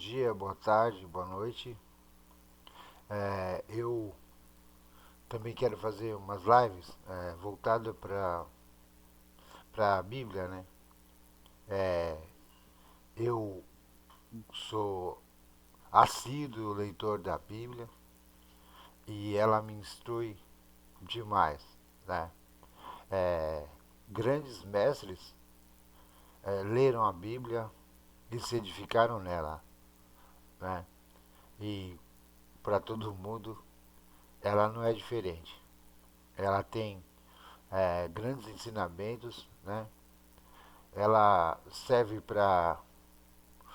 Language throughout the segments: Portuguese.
dia, boa tarde, boa noite. Eu também quero fazer umas lives voltadas para a Bíblia, né? É, eu sou assíduo leitor da Bíblia e ela me instrui demais, né? É, Grandes mestres leram a Bíblia e se edificaram nela, né? E para todo mundo ela não é diferente. Ela tem grandes ensinamentos, né? Ela serve para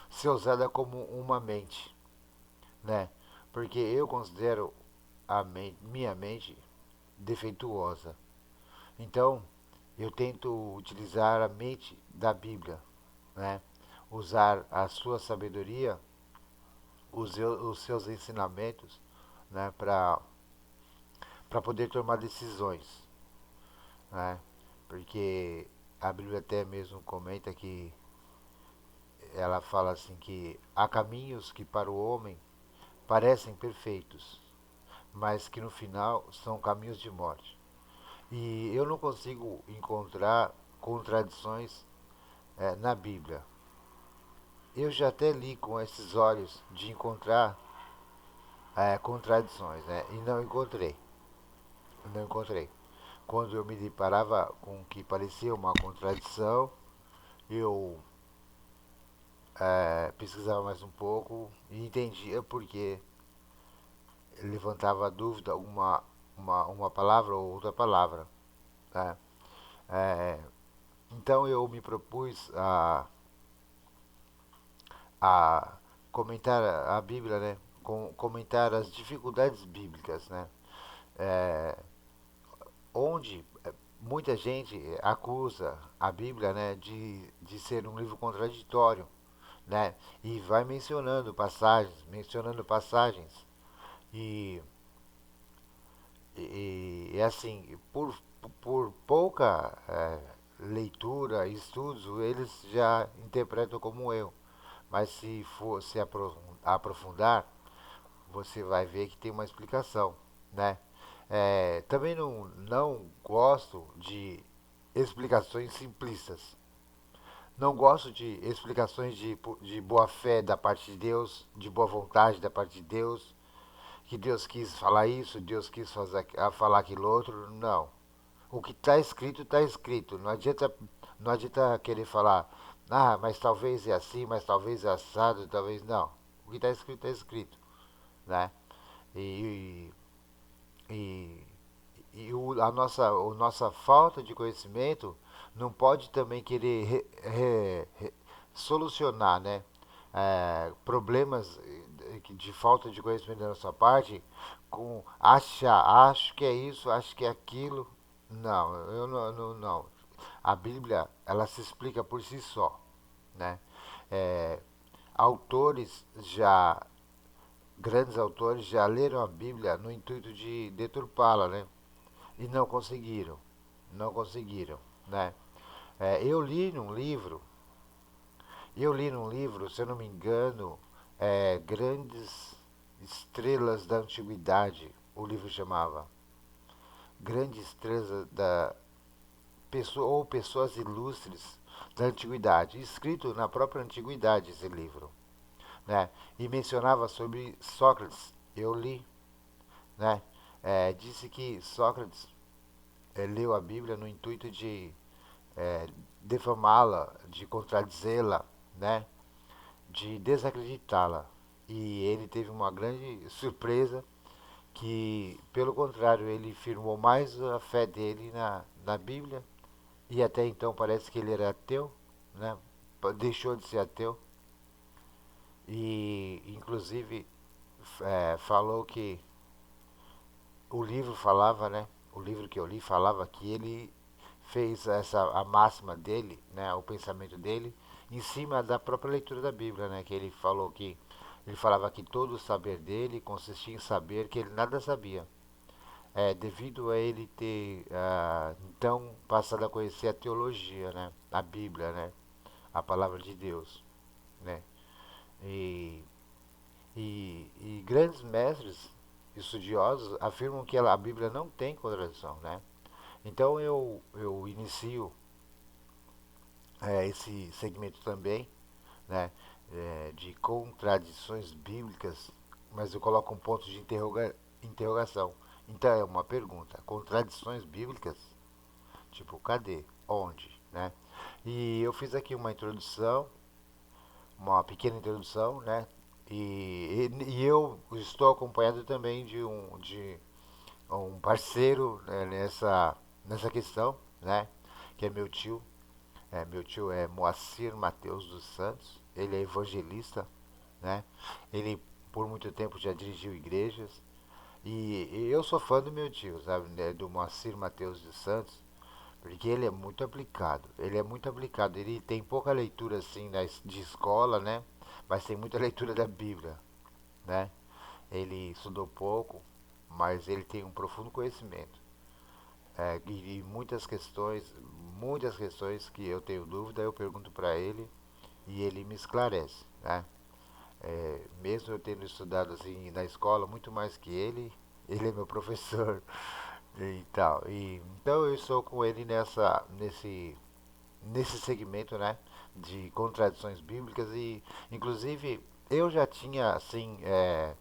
ser usada como uma mente, né? Porque eu considero minha mente defeituosa. Então, eu tento utilizar a mente da Bíblia, né? Usar a sua sabedoria, os seus ensinamentos, né? Para poder tomar decisões, né? Porque a Bíblia até mesmo comenta que ela fala assim que há caminhos que para o homem parecem perfeitos, mas que no final são caminhos de morte. E eu não consigo encontrar contradições na Bíblia. Eu já até li com esses olhos de encontrar contradições, né? E não encontrei. Não encontrei. Quando eu me deparava com o que parecia uma contradição, eu pesquisava mais um pouco e entendia porque levantava a dúvida uma palavra ou outra palavra, né? É, então eu me propus a comentar a Bíblia, né? Comentar as dificuldades bíblicas, né? É, onde muita gente acusa a Bíblia, né, de ser um livro contraditório, né? E vai mencionando passagens e, e assim, por pouca leitura e estudos, eles já interpretam como eu. Mas se for se aprofundar, você vai ver que tem uma explicação, né? Também não gosto de explicações simplistas. Não gosto de explicações de boa fé da parte de Deus, de boa vontade da parte de Deus, que Deus quis falar isso, Deus quis falar aquilo outro. Não. O que está escrito, está escrito. Não adianta querer falar, mas talvez é assim, mas talvez é assado, talvez não. O que está escrito, né? E, e, a nossa falta de conhecimento não pode também querer solucionar, né? Problemas de falta de conhecimento da nossa parte com acho que é isso, acho que é aquilo. Não, eu não. A Bíblia, ela se explica por si só, né? É, autores já Grandes autores já leram a Bíblia no intuito de deturpá-la, né? E não conseguiram, não conseguiram, né? É, eu li num livro, se eu não me engano, Grandes Estrelas da Antiguidade, o livro chamava. Grandes Estrelas ou Pessoas Ilustres da Antiguidade, escrito na própria Antiguidade esse livro, né? E mencionava sobre Sócrates, eu li, né? Disse que Sócrates leu a Bíblia no intuito de defamá-la, de contradizê-la, né? De desacreditá-la. E ele teve uma grande surpresa que, pelo contrário, ele firmou mais a fé dele na Bíblia e até então parece que ele era ateu, né? Deixou de ser ateu e, inclusive, falou que o livro falava, né? O livro que eu li falava que ele fez a máxima dele, né? O pensamento dele em cima da própria leitura da Bíblia, né? Que ele falava que todo o saber dele consistia em saber que ele nada sabia. Devido a ele ter então passado a conhecer a teologia, né? A Bíblia, né? A palavra de Deus, né? E E grandes mestres estudiosos afirmam que a Bíblia não tem contradição, né? Então eu inicio esse segmento também, né, de contradições bíblicas, mas eu coloco um ponto de interrogação. Então é uma pergunta: contradições bíblicas? Tipo, cadê? Onde? Né? E eu fiz aqui uma introdução, uma pequena introdução, né? E eu estou acompanhado também de um parceiro, né, nessa questão, né? Que é meu tio. Meu tio é Moacir Mateus dos Santos. Ele é evangelista, né? Ele por muito tempo já dirigiu igrejas. E eu sou fã do meu tio, sabe? Né, do Moacir Mateus dos Santos. Porque ele é muito aplicado. Ele é muito aplicado. Ele tem pouca leitura assim de escola, né? Mas tem muita leitura da Bíblia, né? Ele estudou pouco, mas ele tem um profundo conhecimento. E muitas questões que eu tenho dúvida, eu pergunto para ele e ele me esclarece, né? Mesmo eu tendo estudado assim na escola muito mais que ele é meu professor e tal. Então eu estou com ele nesse segmento, né, de contradições bíblicas e, inclusive, eu já tinha assim é,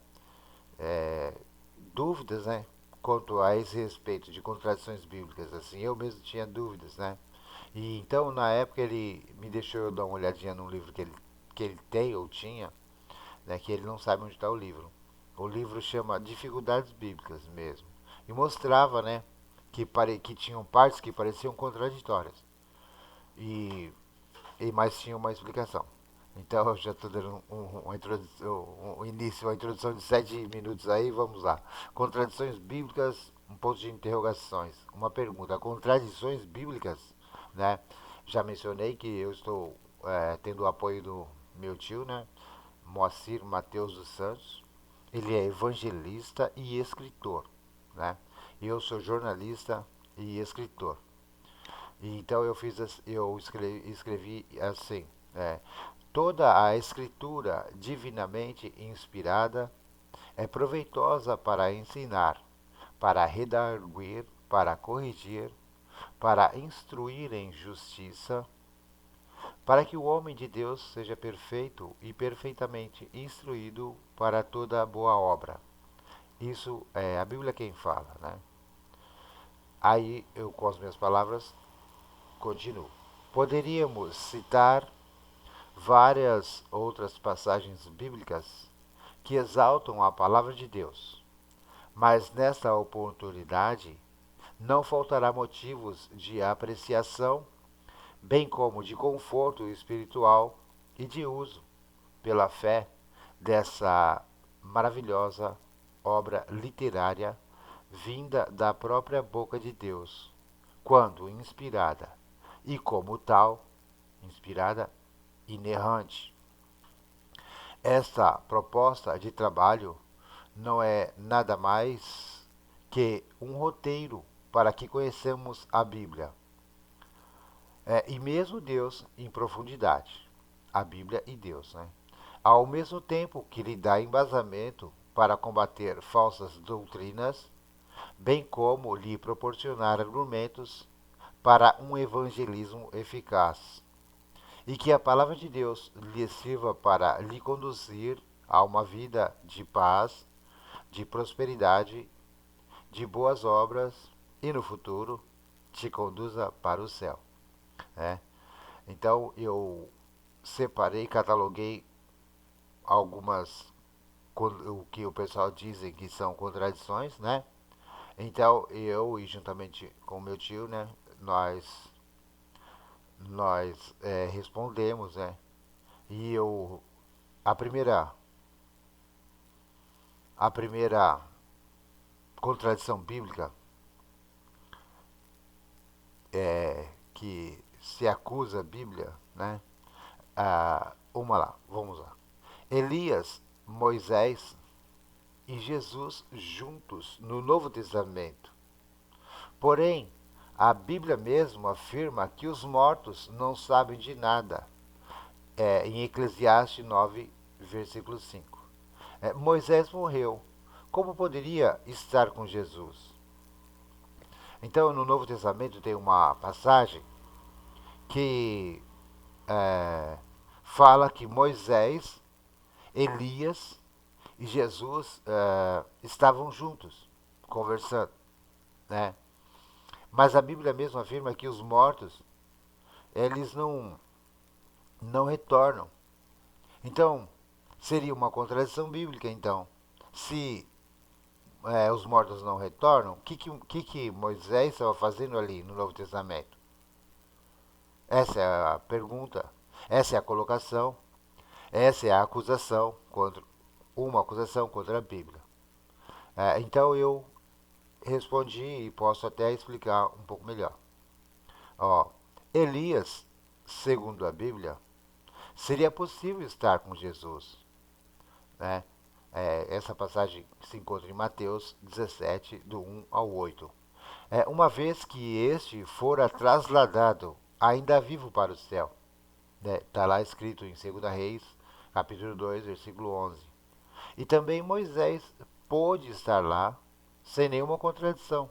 dúvidas, né, quanto a esse respeito de contradições bíblicas, assim, eu mesmo tinha dúvidas, né. E então na época ele me deixou eu dar uma olhadinha num livro que ele tem ou tinha, né, que ele não sabe onde está o livro. O livro chama Dificuldades Bíblicas mesmo. E mostrava, né, que tinham partes que pareciam contraditórias. E mas tinha uma explicação. Então eu já estou dando uma introdução, início, uma introdução de 7 minutos aí, vamos lá. Contradições bíblicas, um ponto de interrogações. Uma pergunta, contradições bíblicas, né? Já mencionei que eu estou tendo o apoio do meu tio, né? Moacir Mateus dos Santos. Ele é evangelista e escritor, né? Eu sou jornalista e escritor. E então eu escrevi assim, é, toda a escritura divinamente inspirada é proveitosa para ensinar, para redarguir, para corrigir, para instruir em justiça, para que o homem de Deus seja perfeito e perfeitamente instruído para toda boa obra. Isso é a Bíblia quem fala, né? Aí eu, com as minhas palavras, continuo. Poderíamos citar várias outras passagens bíblicas que exaltam a palavra de Deus, mas nesta oportunidade não faltará motivos de apreciação, bem como de conforto espiritual e de uso pela fé dessa maravilhosa obra literária vinda da própria boca de Deus, quando inspirada e como tal, inspirada inerrante. Esta proposta de trabalho não é nada mais que um roteiro para que conheçamos a Bíblia e mesmo Deus em profundidade. A Bíblia e Deus, né? Ao mesmo tempo que lhe dá embasamento para combater falsas doutrinas, bem como lhe proporcionar argumentos para um evangelismo eficaz. E que a palavra de Deus lhe sirva para lhe conduzir a uma vida de paz, de prosperidade, de boas obras e no futuro te conduza para o céu, né? Então eu separei, cataloguei algumas o que o pessoal dizem que são contradições, né? Então eu e juntamente com o meu tio, né, nós respondemos, né? E eu a primeira a primeira contradição bíblica que se acusa a Bíblia, né? Vamos lá. Elias, Moisés e Jesus juntos no Novo Testamento. Porém, a Bíblia mesmo afirma que os mortos não sabem de nada, em Eclesiastes 9, versículo 5. Moisés morreu. Como poderia estar com Jesus? Então, no Novo Testamento tem uma passagem que é, fala que Moisés, Elias e Jesus estavam juntos, conversando, né? Mas a Bíblia mesmo afirma que os mortos, eles não retornam. Então, seria uma contradição bíblica, então. Se os mortos não retornam, o que Moisés estava fazendo ali no Novo Testamento? Essa é a pergunta, essa é a colocação, essa é a acusação contra uma acusação contra a Bíblia. Então eu respondi e posso até explicar um pouco melhor. Ó, Elias, segundo a Bíblia, seria possível estar com Jesus, né? Essa passagem se encontra em Mateus 17, do 1 ao 8. Uma vez que este fora trasladado, ainda vivo para o céu. Está lá escrito em 2 Reis, capítulo 2, versículo 11. E também Moisés pôde estar lá sem nenhuma contradição,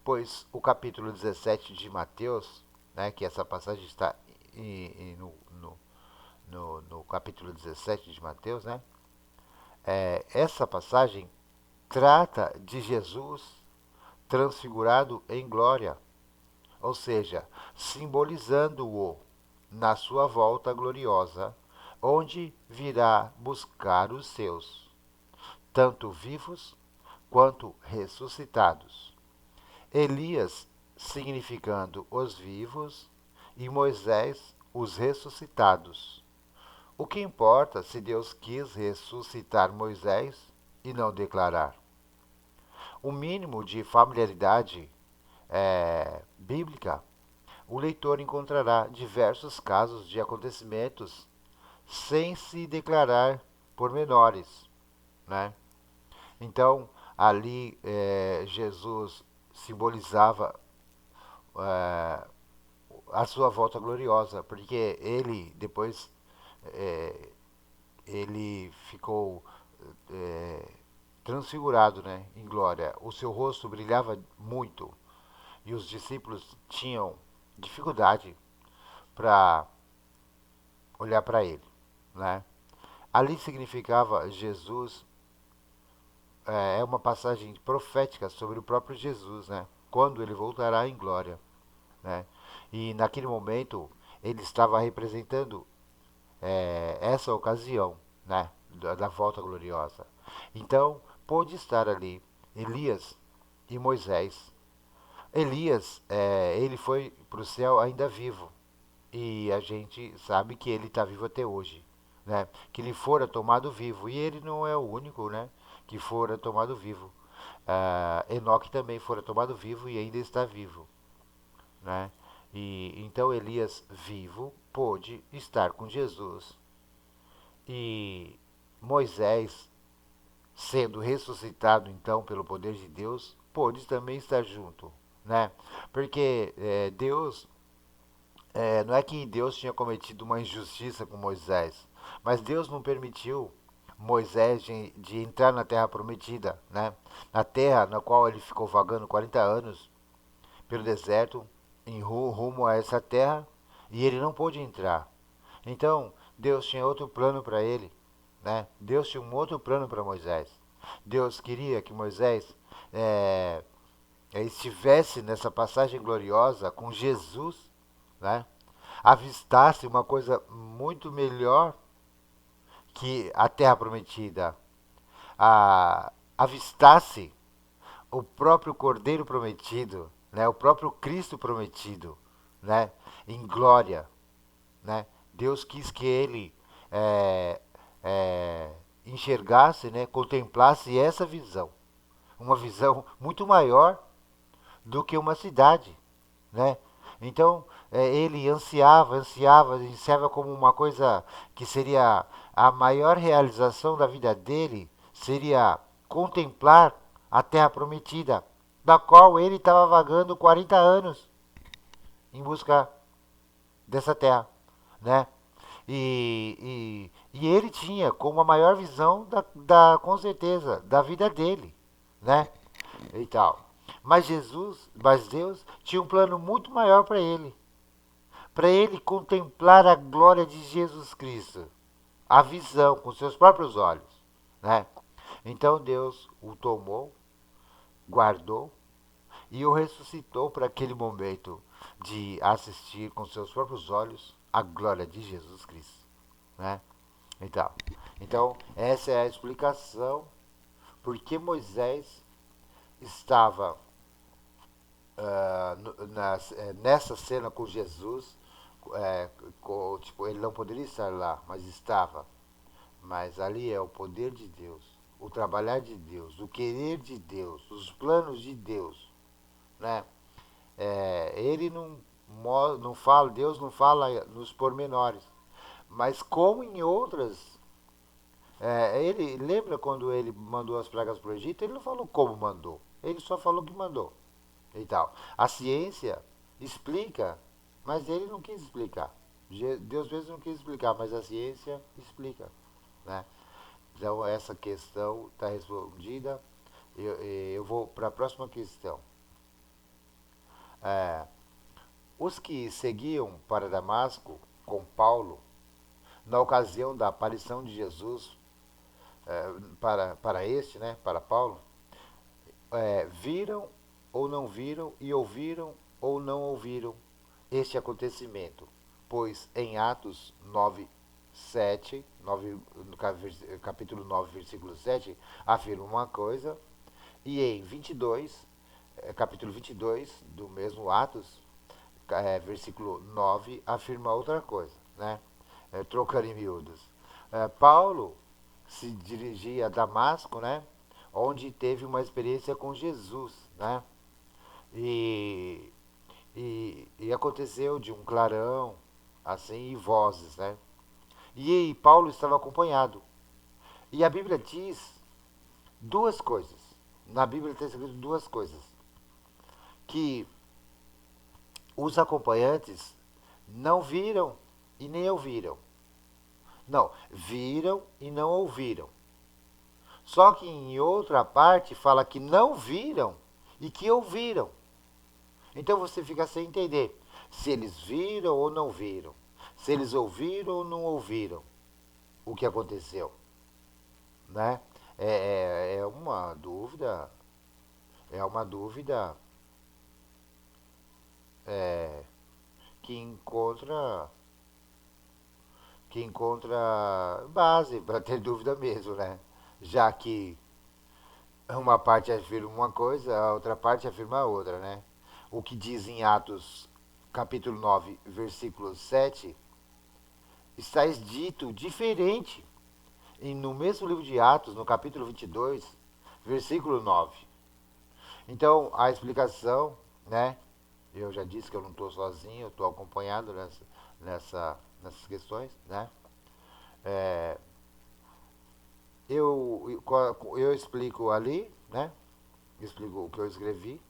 pois o capítulo 17 de Mateus, né, que essa passagem está no capítulo 17 de Mateus, né, essa passagem trata de Jesus transfigurado em glória, ou seja, simbolizando-o na sua volta gloriosa, onde virá buscar os seus, tanto vivos quanto ressuscitados. Elias significando os vivos e Moisés os ressuscitados. O que importa se Deus quis ressuscitar Moisés e não declarar? O mínimo de familiaridade bíblica, o leitor encontrará diversos casos de acontecimentos sem se declarar pormenores, né? Então, ali Jesus simbolizava é, a sua volta gloriosa, porque ele depois é, ele ficou é, transfigurado, né, em glória. O seu rosto brilhava muito e os discípulos tinham dificuldade para olhar para ele, né? Ali significava Jesus, é uma passagem profética sobre o próprio Jesus, né? Quando ele voltará em glória, né? E naquele momento ele estava representando essa ocasião, né? Da volta gloriosa. Então pôde estar ali Elias e Moisés. Elias, ele foi para o céu ainda vivo. E a gente sabe que ele está vivo até hoje, né? Que ele fora tomado vivo. E ele não é o único, né? Que fora tomado vivo. Enoque também fora tomado vivo e ainda está vivo, né? E então Elias vivo pôde estar com Jesus e Moisés, sendo ressuscitado então pelo poder de Deus, pôde também estar junto, né? Porque Deus não é que Deus tinha cometido uma injustiça com Moisés, mas Deus não permitiu Moisés de entrar na terra prometida, né? Na terra na qual ele ficou vagando 40 anos pelo deserto, em rumo a essa terra, e ele não pôde entrar. Então, Deus tinha outro plano para ele, né? Deus tinha um outro plano para Moisés. Deus queria que Moisés estivesse nessa passagem gloriosa com Jesus, né? Avistasse uma coisa muito melhor que a terra prometida, avistasse o próprio Cordeiro prometido, né? O próprio Cristo prometido, né? Em glória, né? Deus quis que ele é, enxergasse, né? Contemplasse essa visão, uma visão muito maior do que uma cidade, né? Então ele ansiava como uma coisa que seria a maior realização da vida dele, seria contemplar a terra prometida, da qual ele estava vagando 40 anos em busca dessa terra, né? E ele tinha como a maior visão com certeza, da vida dele, né? E tal. Mas Deus tinha um plano muito maior para ele contemplar a glória de Jesus Cristo, a visão com seus próprios olhos, né? Então Deus o tomou, guardou e o ressuscitou para aquele momento de assistir com seus próprios olhos a glória de Jesus Cristo, né? Então, então essa é a explicação porque Moisés estava nessa cena com Jesus, tipo, ele não poderia estar lá, mas estava. Mas ali é o poder de Deus, o trabalhar de Deus, o querer de Deus, os planos de Deus, né? Ele não fala, Deus não fala nos pormenores, mas como em outras, ele lembra quando ele mandou as pragas para o Egito, ele não falou como mandou, ele só falou que mandou e tal. A ciência explica, mas ele não quis explicar. Deus mesmo não quis explicar, mas a ciência explica, né? Então essa questão está respondida. Eu vou para a próxima questão. É, os que seguiam para Damasco com Paulo, na ocasião da aparição de Jesus para este, né, para Paulo, viram ou não viram e ouviram ou não ouviram este acontecimento, pois em Atos 9, 7, 9, no capítulo 9, versículo 7, afirma uma coisa, e em 22, capítulo 22 do mesmo Atos, versículo 9, afirma outra coisa, né? Trocando em miúdos. Paulo se dirigia a Damasco, né? Onde teve uma experiência com Jesus, né? E, e aconteceu de um clarão, assim, e vozes, né? E Paulo estava acompanhado. E a Bíblia diz duas coisas. Na Bíblia tem escrito duas coisas. Que os acompanhantes não viram e nem ouviram. Não, viram e não ouviram. Só que em outra parte fala que não viram e que ouviram. Então você fica sem entender se eles viram ou não viram, se eles ouviram ou não ouviram o que aconteceu, né? É uma dúvida é, que encontra base para ter dúvida mesmo, né? Já que uma parte afirma uma coisa, a outra parte afirma outra, né? O que diz em Atos, capítulo 9, versículo 7, está dito diferente no mesmo livro de Atos, no capítulo 22, versículo 9. Então, a explicação, né? Eu já disse que eu não estou sozinho, eu estou acompanhado nessas questões, né? É, eu explico ali, né? Explico o que eu escrevi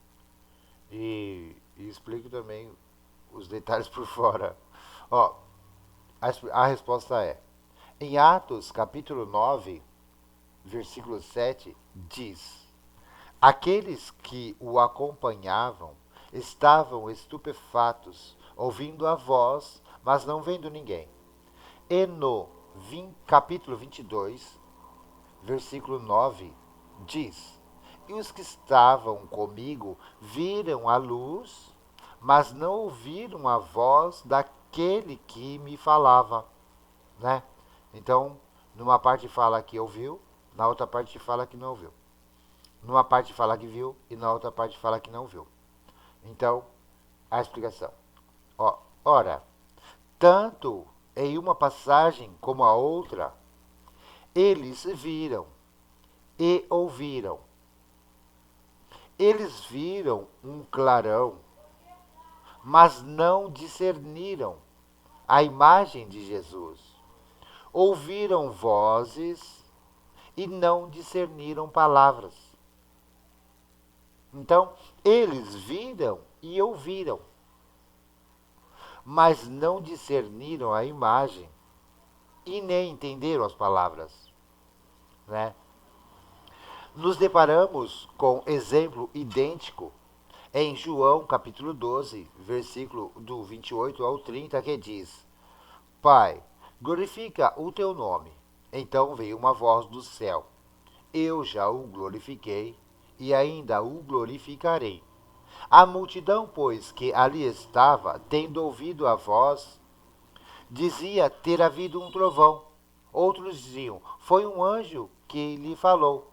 e explico também os detalhes por fora. Ó, a resposta é: em Atos, capítulo 9, versículo 7, diz: aqueles que o acompanhavam estavam estupefatos, ouvindo a voz, mas não vendo ninguém. E no capítulo 22, versículo 9, diz: e os que estavam comigo viram a luz, mas não ouviram a voz daquele que me falava, né? Então, numa parte fala que ouviu, na outra parte fala que não ouviu. Numa parte fala que viu e na outra parte fala que não viu. Então, a explicação. Ora, tanto em uma passagem como a outra, eles viram e ouviram. Eles viram um clarão, mas não discerniram a imagem de Jesus. Ouviram vozes e não discerniram palavras. Então, eles viram e ouviram, mas não discerniram a imagem e nem entenderam as palavras, né? Nos deparamos com exemplo idêntico em João capítulo 12, versículo do 28 ao 30, que diz: Pai, glorifica o teu nome. Então veio uma voz do céu: Eu já o glorifiquei e ainda o glorificarei. A multidão, pois, que ali estava, tendo ouvido a voz, dizia ter havido um trovão. Outros diziam: Foi um anjo que lhe falou.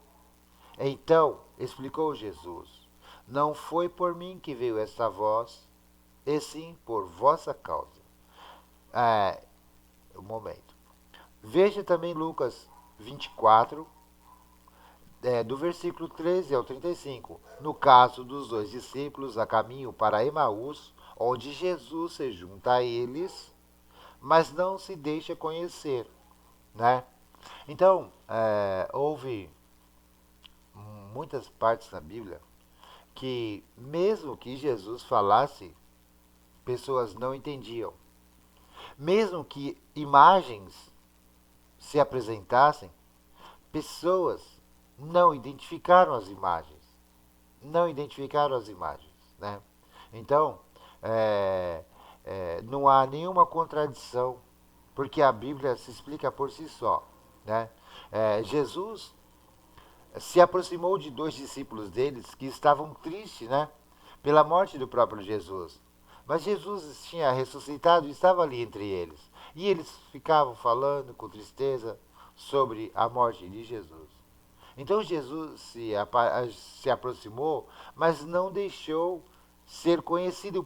Então explicou Jesus: Não foi por mim que veio esta voz, e sim por vossa causa. É, um momento. Veja também Lucas 24, do versículo 13 ao 35. No caso dos dois discípulos a caminho para Emaús, onde Jesus se junta a eles, mas não se deixa conhecer, né? Então, houve muitas partes na Bíblia que, mesmo que Jesus falasse, pessoas não entendiam. Mesmo que imagens se apresentassem, pessoas não identificaram as imagens. Não identificaram as imagens, né? Então, não há nenhuma contradição, porque a Bíblia se explica por si só, né? Jesus se aproximou de dois discípulos deles que estavam tristes, né, pela morte do próprio Jesus. Mas Jesus tinha ressuscitado e estava ali entre eles. E eles ficavam falando com tristeza sobre a morte de Jesus. Então Jesus se aproximou, mas não deixou ser conhecido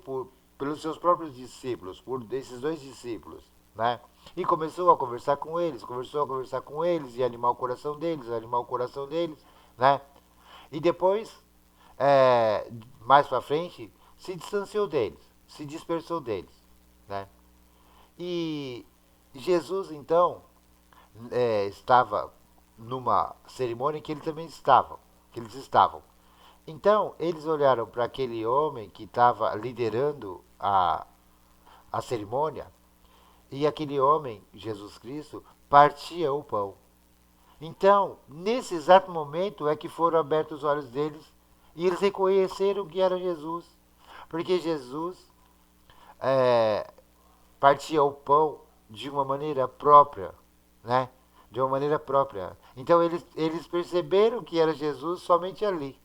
pelos seus próprios discípulos, por esses dois discípulos, né? E começou a conversar com eles, começou a conversar com eles e animar o coração deles, animar o coração deles, né? E depois, mais para frente, se distanciou deles, se dispersou deles, né? E Jesus então estava numa cerimônia que que eles estavam. Então eles olharam para aquele homem que estava liderando a cerimônia e aquele homem, Jesus Cristo, partia o pão. Então, nesse exato momento é que foram abertos os olhos deles e eles reconheceram que era Jesus. Porque Jesus é, partia o pão de uma maneira própria, né? De uma maneira própria. Então eles perceberam que era Jesus somente ali.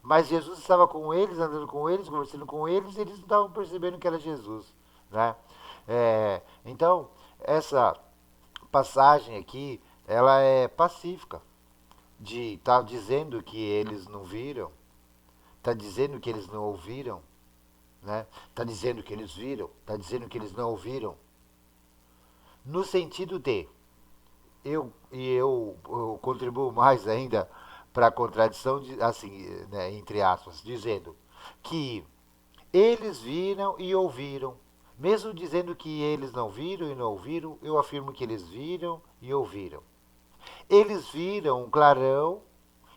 Mas Jesus estava com eles, andando com eles, conversando com eles, e eles não estavam percebendo que era Jesus, né? Então, essa passagem aqui, ela é pacífica, de estar dizendo que eles não viram, está dizendo que eles não ouviram, né? Está dizendo que eles viram, está dizendo que eles não ouviram, no sentido de eu contribuo mais ainda para a contradição, assim, né, entre aspas, dizendo que eles viram e ouviram. Mesmo dizendo que eles não viram e não ouviram, eu afirmo que eles viram e ouviram. Eles viram um clarão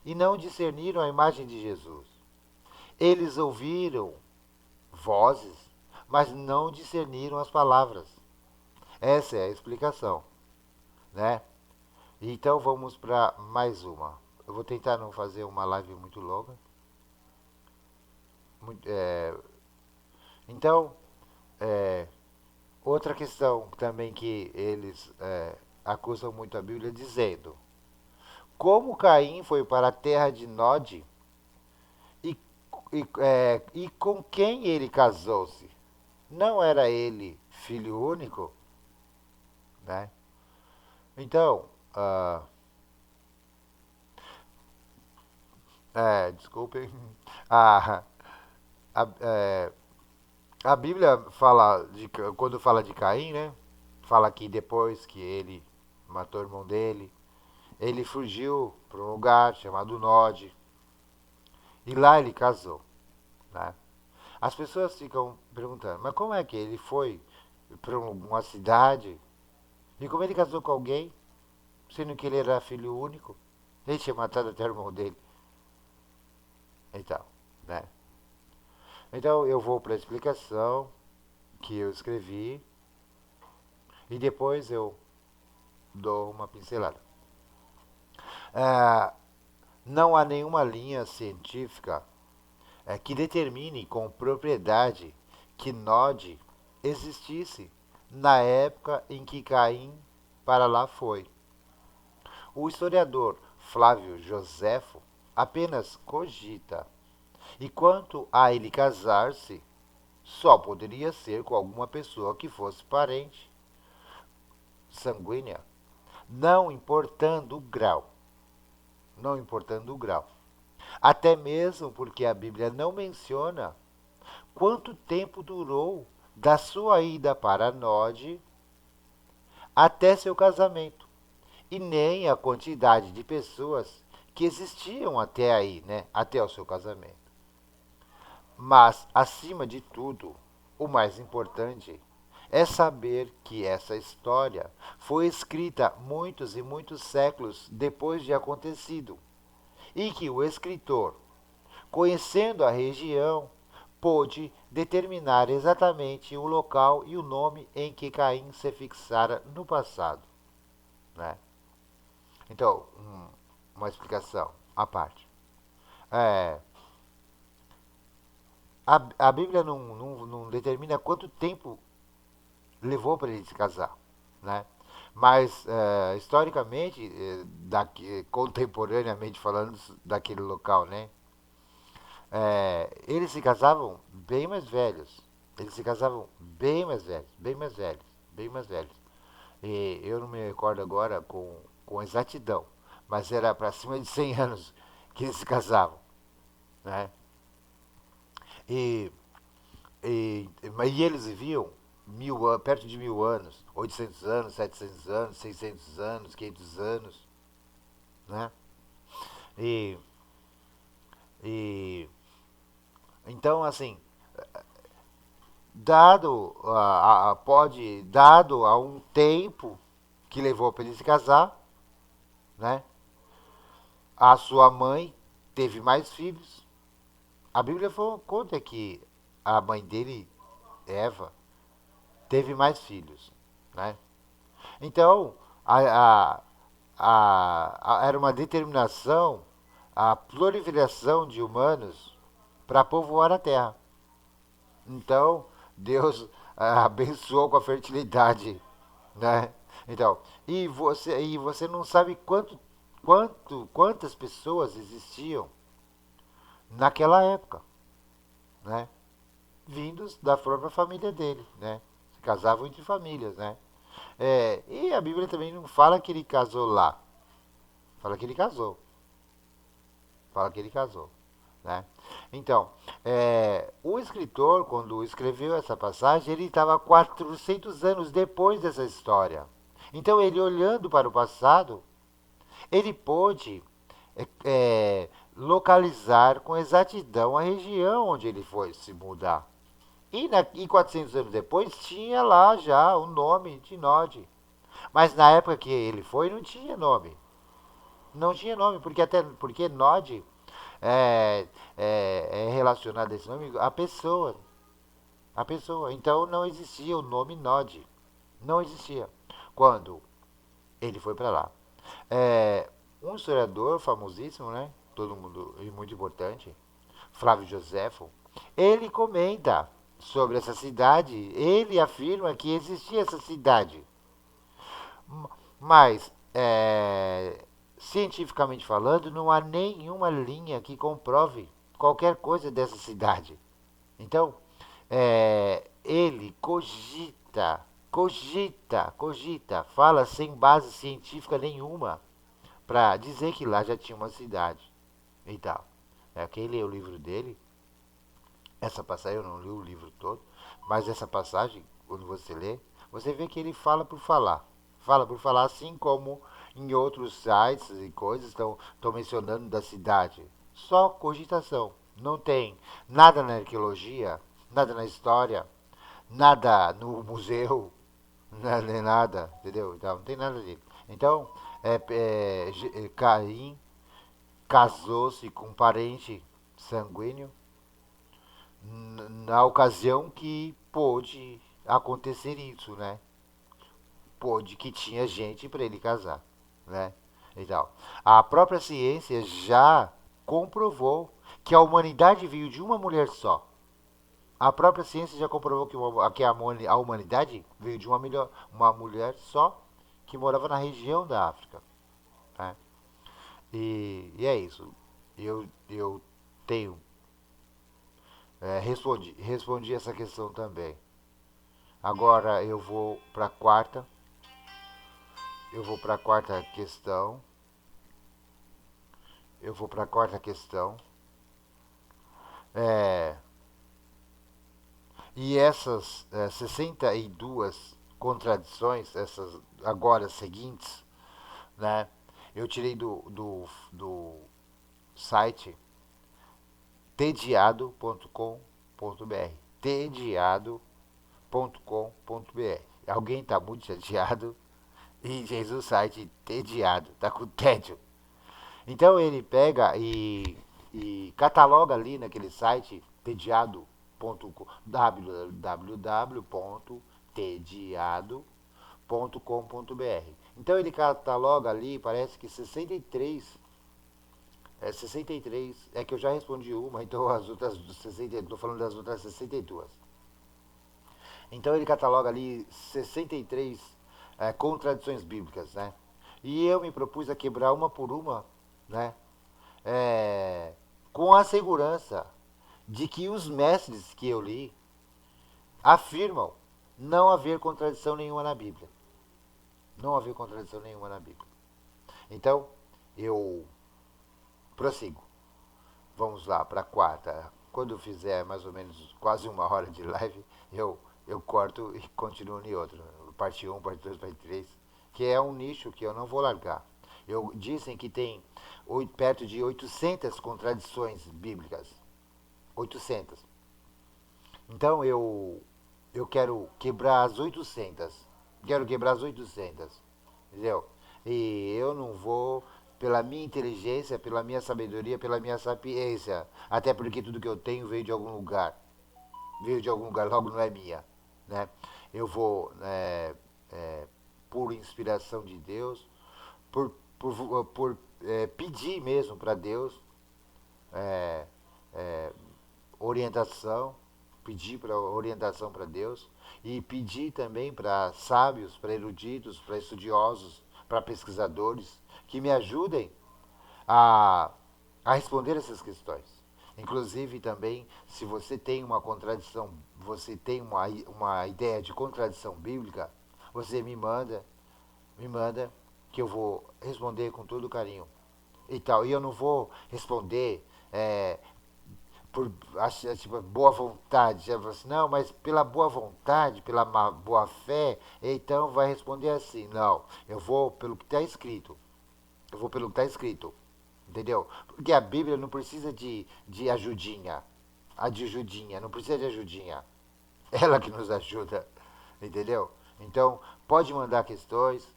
e não discerniram a imagem de Jesus. Eles ouviram vozes, mas não discerniram as palavras. Essa é a explicação, né? Então vamos para mais uma. Eu vou tentar não fazer uma live muito longa. Então, é, outra questão também que eles acusam muito a Bíblia dizendo: como Caim foi para a terra de Nod e, e com quem ele casou-se? Não era ele filho único, né? Então, desculpem, a, a, é, a Bíblia fala quando fala de Caim, né? Fala que depois que ele matou o irmão dele, ele fugiu para um lugar chamado Nod e lá ele casou, né? As pessoas ficam perguntando, mas como é que ele foi para uma cidade e como ele casou com alguém, sendo que ele era filho único? Ele tinha matado até o irmão dele. Então, né? Então eu vou para a explicação que eu escrevi e depois eu dou uma pincelada. Ah, não há nenhuma linha científica que determine com propriedade que Nod existisse na época em que Caim para lá foi. O historiador Flávio Joséfo apenas cogita. E quanto a ele casar-se, só poderia ser com alguma pessoa que fosse parente sanguínea, não importando o grau, não importando o grau. Até mesmo porque a Bíblia não menciona quanto tempo durou da sua ida para Nod até seu casamento, e nem a quantidade de pessoas que existiam até aí, né, até o seu casamento. Mas, acima de tudo, o mais importante é saber que essa história foi escrita muitos e muitos séculos depois de acontecido e que o escritor, conhecendo a região, pôde determinar exatamente o local e o nome em que Caim se fixara no passado. Né? Então, uma explicação à parte. É, a Bíblia não determina quanto tempo levou para ele se casar, né? Mas historicamente, contemporaneamente falando daquele local, né? Eles se casavam bem mais velhos. Eles se casavam bem mais velhos, bem mais velhos, bem mais velhos. E eu não me recordo agora com exatidão, mas era para cima de 100 anos que eles se casavam, né? E, e eles viviam perto de 1000 anos, 800 anos, 700 anos, 600 anos, 500 anos, né? E, e então, assim, dado a um tempo que levou para ele se casar, né? A sua mãe teve mais filhos. A Bíblia conta que a mãe dele, Eva, teve mais filhos, né? Então, era uma determinação a proliferação de humanos para povoar a terra. Então, Deus abençoou com a fertilidade, né? Então, e você não sabe quantas pessoas existiam naquela época, né? Vindos da própria família dele, né? Se casavam entre famílias, né? E a Bíblia também não fala que ele casou lá, fala que ele casou, fala que ele casou, né? Então, o escritor, quando escreveu essa passagem, ele estava 400 anos depois dessa história. Então, ele olhando para o passado, ele pôde localizar com exatidão a região onde ele foi se mudar. E 400 anos depois, tinha lá já o nome de Nod. Mas na época que ele foi, não tinha nome. Não tinha nome, porque Nod é, é relacionado a esse nome a pessoa. A pessoa. Então não existia o nome Nod. Não existia. Quando ele foi para lá. Um historiador famosíssimo, né? Todo mundo, e muito importante, Flávio Joséfo, ele comenta sobre essa cidade. Ele afirma que existia essa cidade. Mas, cientificamente falando, não há nenhuma linha que comprove qualquer coisa dessa cidade. Então, ele cogita, fala sem base científica nenhuma para dizer que lá já tinha uma cidade e tal. Quem lê o livro dele, essa passagem, eu não li o livro todo, mas essa passagem, quando você lê, você vê que ele fala por falar. Fala por falar, assim como em outros sites e coisas estão mencionando da cidade. Só cogitação. Não tem nada na arqueologia, nada na história, nada no museu, nem nada, entendeu? Então, não tem nada dele. Então, Caim casou-se com um parente sanguíneo na ocasião que pôde acontecer isso, né? pôde que tinha gente para ele casar, né? Então, a própria ciência já comprovou que a humanidade veio de uma mulher só. A própria ciência já comprovou que a humanidade veio de uma mulher só que morava na região da África, né? E é isso. Eu tenho respondi essa questão também. Agora eu vou para a quarta questão. Eu vou para a quarta questão. É, e essas 62 contradições, essas agora seguintes, né? Eu tirei do site tediado.com.br. Tediado.com.br. Alguém está muito chateado e fez o site tediado, tá com tédio. Então ele pega e cataloga ali naquele site tediado.com, www.tediado.com.br. Então ele cataloga ali, parece que 63. 63, é que eu já respondi uma, então as outras 60, estou falando das outras 62. Então ele cataloga ali 63 contradições bíblicas, né? E eu me propus a quebrar uma por uma, né? É, com a segurança de que os mestres que eu li afirmam não haver contradição nenhuma na Bíblia. Não haver contradição nenhuma na Bíblia. Então, eu prossigo. Vamos lá para a quarta. Quando eu fizer mais ou menos quase uma hora de live, eu corto e continuo em outro. Parte 1, parte 2, parte 3. Que é um nicho que eu não vou largar. Dizem que tem perto de 800 contradições bíblicas. 800. Então eu quero quebrar as 800. Quero quebrar as 800. Entendeu? E eu não vou pela minha inteligência, pela minha sabedoria, pela minha sapiência. Até porque tudo que eu tenho veio de algum lugar. Veio de algum lugar, logo não é minha. Né? Eu vou, por inspiração de Deus, por pedir mesmo para Deus é, é, orientação, pedir para orientação para Deus e pedir também para sábios, para eruditos, para estudiosos, para pesquisadores que me ajudem a, a responder essas questões. Inclusive também, se você tem uma contradição, você tem uma ideia de contradição bíblica, você me manda que eu vou responder com todo carinho e tal. E eu não vou responder por tipo, boa vontade. Já assim, não, mas pela boa vontade, pela boa fé, então vai responder assim. Não, eu vou pelo que está escrito. Eu vou pelo que está escrito. Entendeu? Porque a Bíblia não precisa de ajudinha. A de ajudinha, não precisa de ajudinha. Ela que nos ajuda. Entendeu? Então, pode mandar questões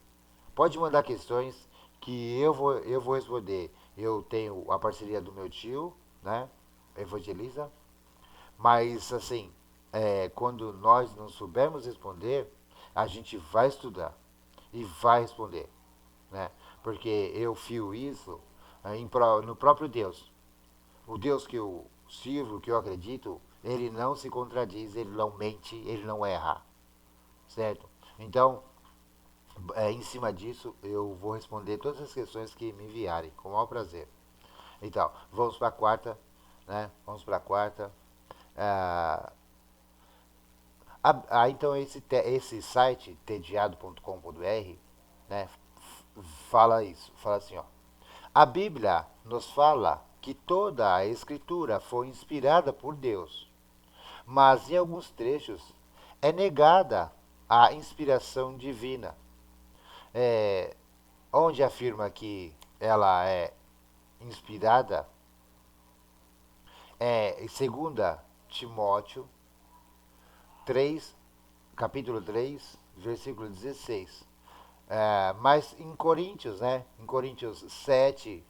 que eu vou responder. Eu tenho a parceria do meu tio, né? Evangeliza. Mas, assim, quando nós não soubermos responder, a gente vai estudar e vai responder, né? Porque eu fio isso no próprio Deus. O Deus que eu sirvo, que eu acredito, ele não se contradiz, ele não mente, ele não erra, certo? Então, em cima disso, eu vou responder todas as questões que me enviarem, com o maior prazer. Então, vamos para a quarta, né? Vamos para a quarta. Ah, então esse site, tediado.com.br, né, fala isso, fala assim, ó. A Bíblia nos fala que toda a escritura foi inspirada por Deus, mas em alguns trechos é negada a inspiração divina, é, onde afirma que ela é inspirada em 2 Timóteo 3, capítulo 3, versículo 16. Mas em Coríntios, né? Em Coríntios 7,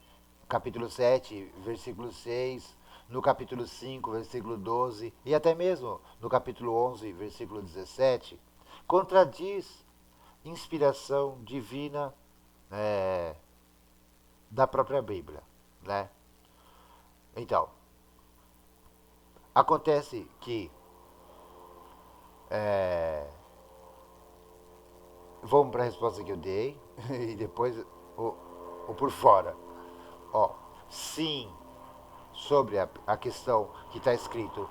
capítulo 7, versículo 6, no capítulo 5, versículo 12, e até mesmo no capítulo 11, versículo 17, contradiz inspiração divina da própria Bíblia, né? Então, acontece que vamos para a resposta que eu dei e depois o por fora. Ó, sim, sobre a questão que está escrito,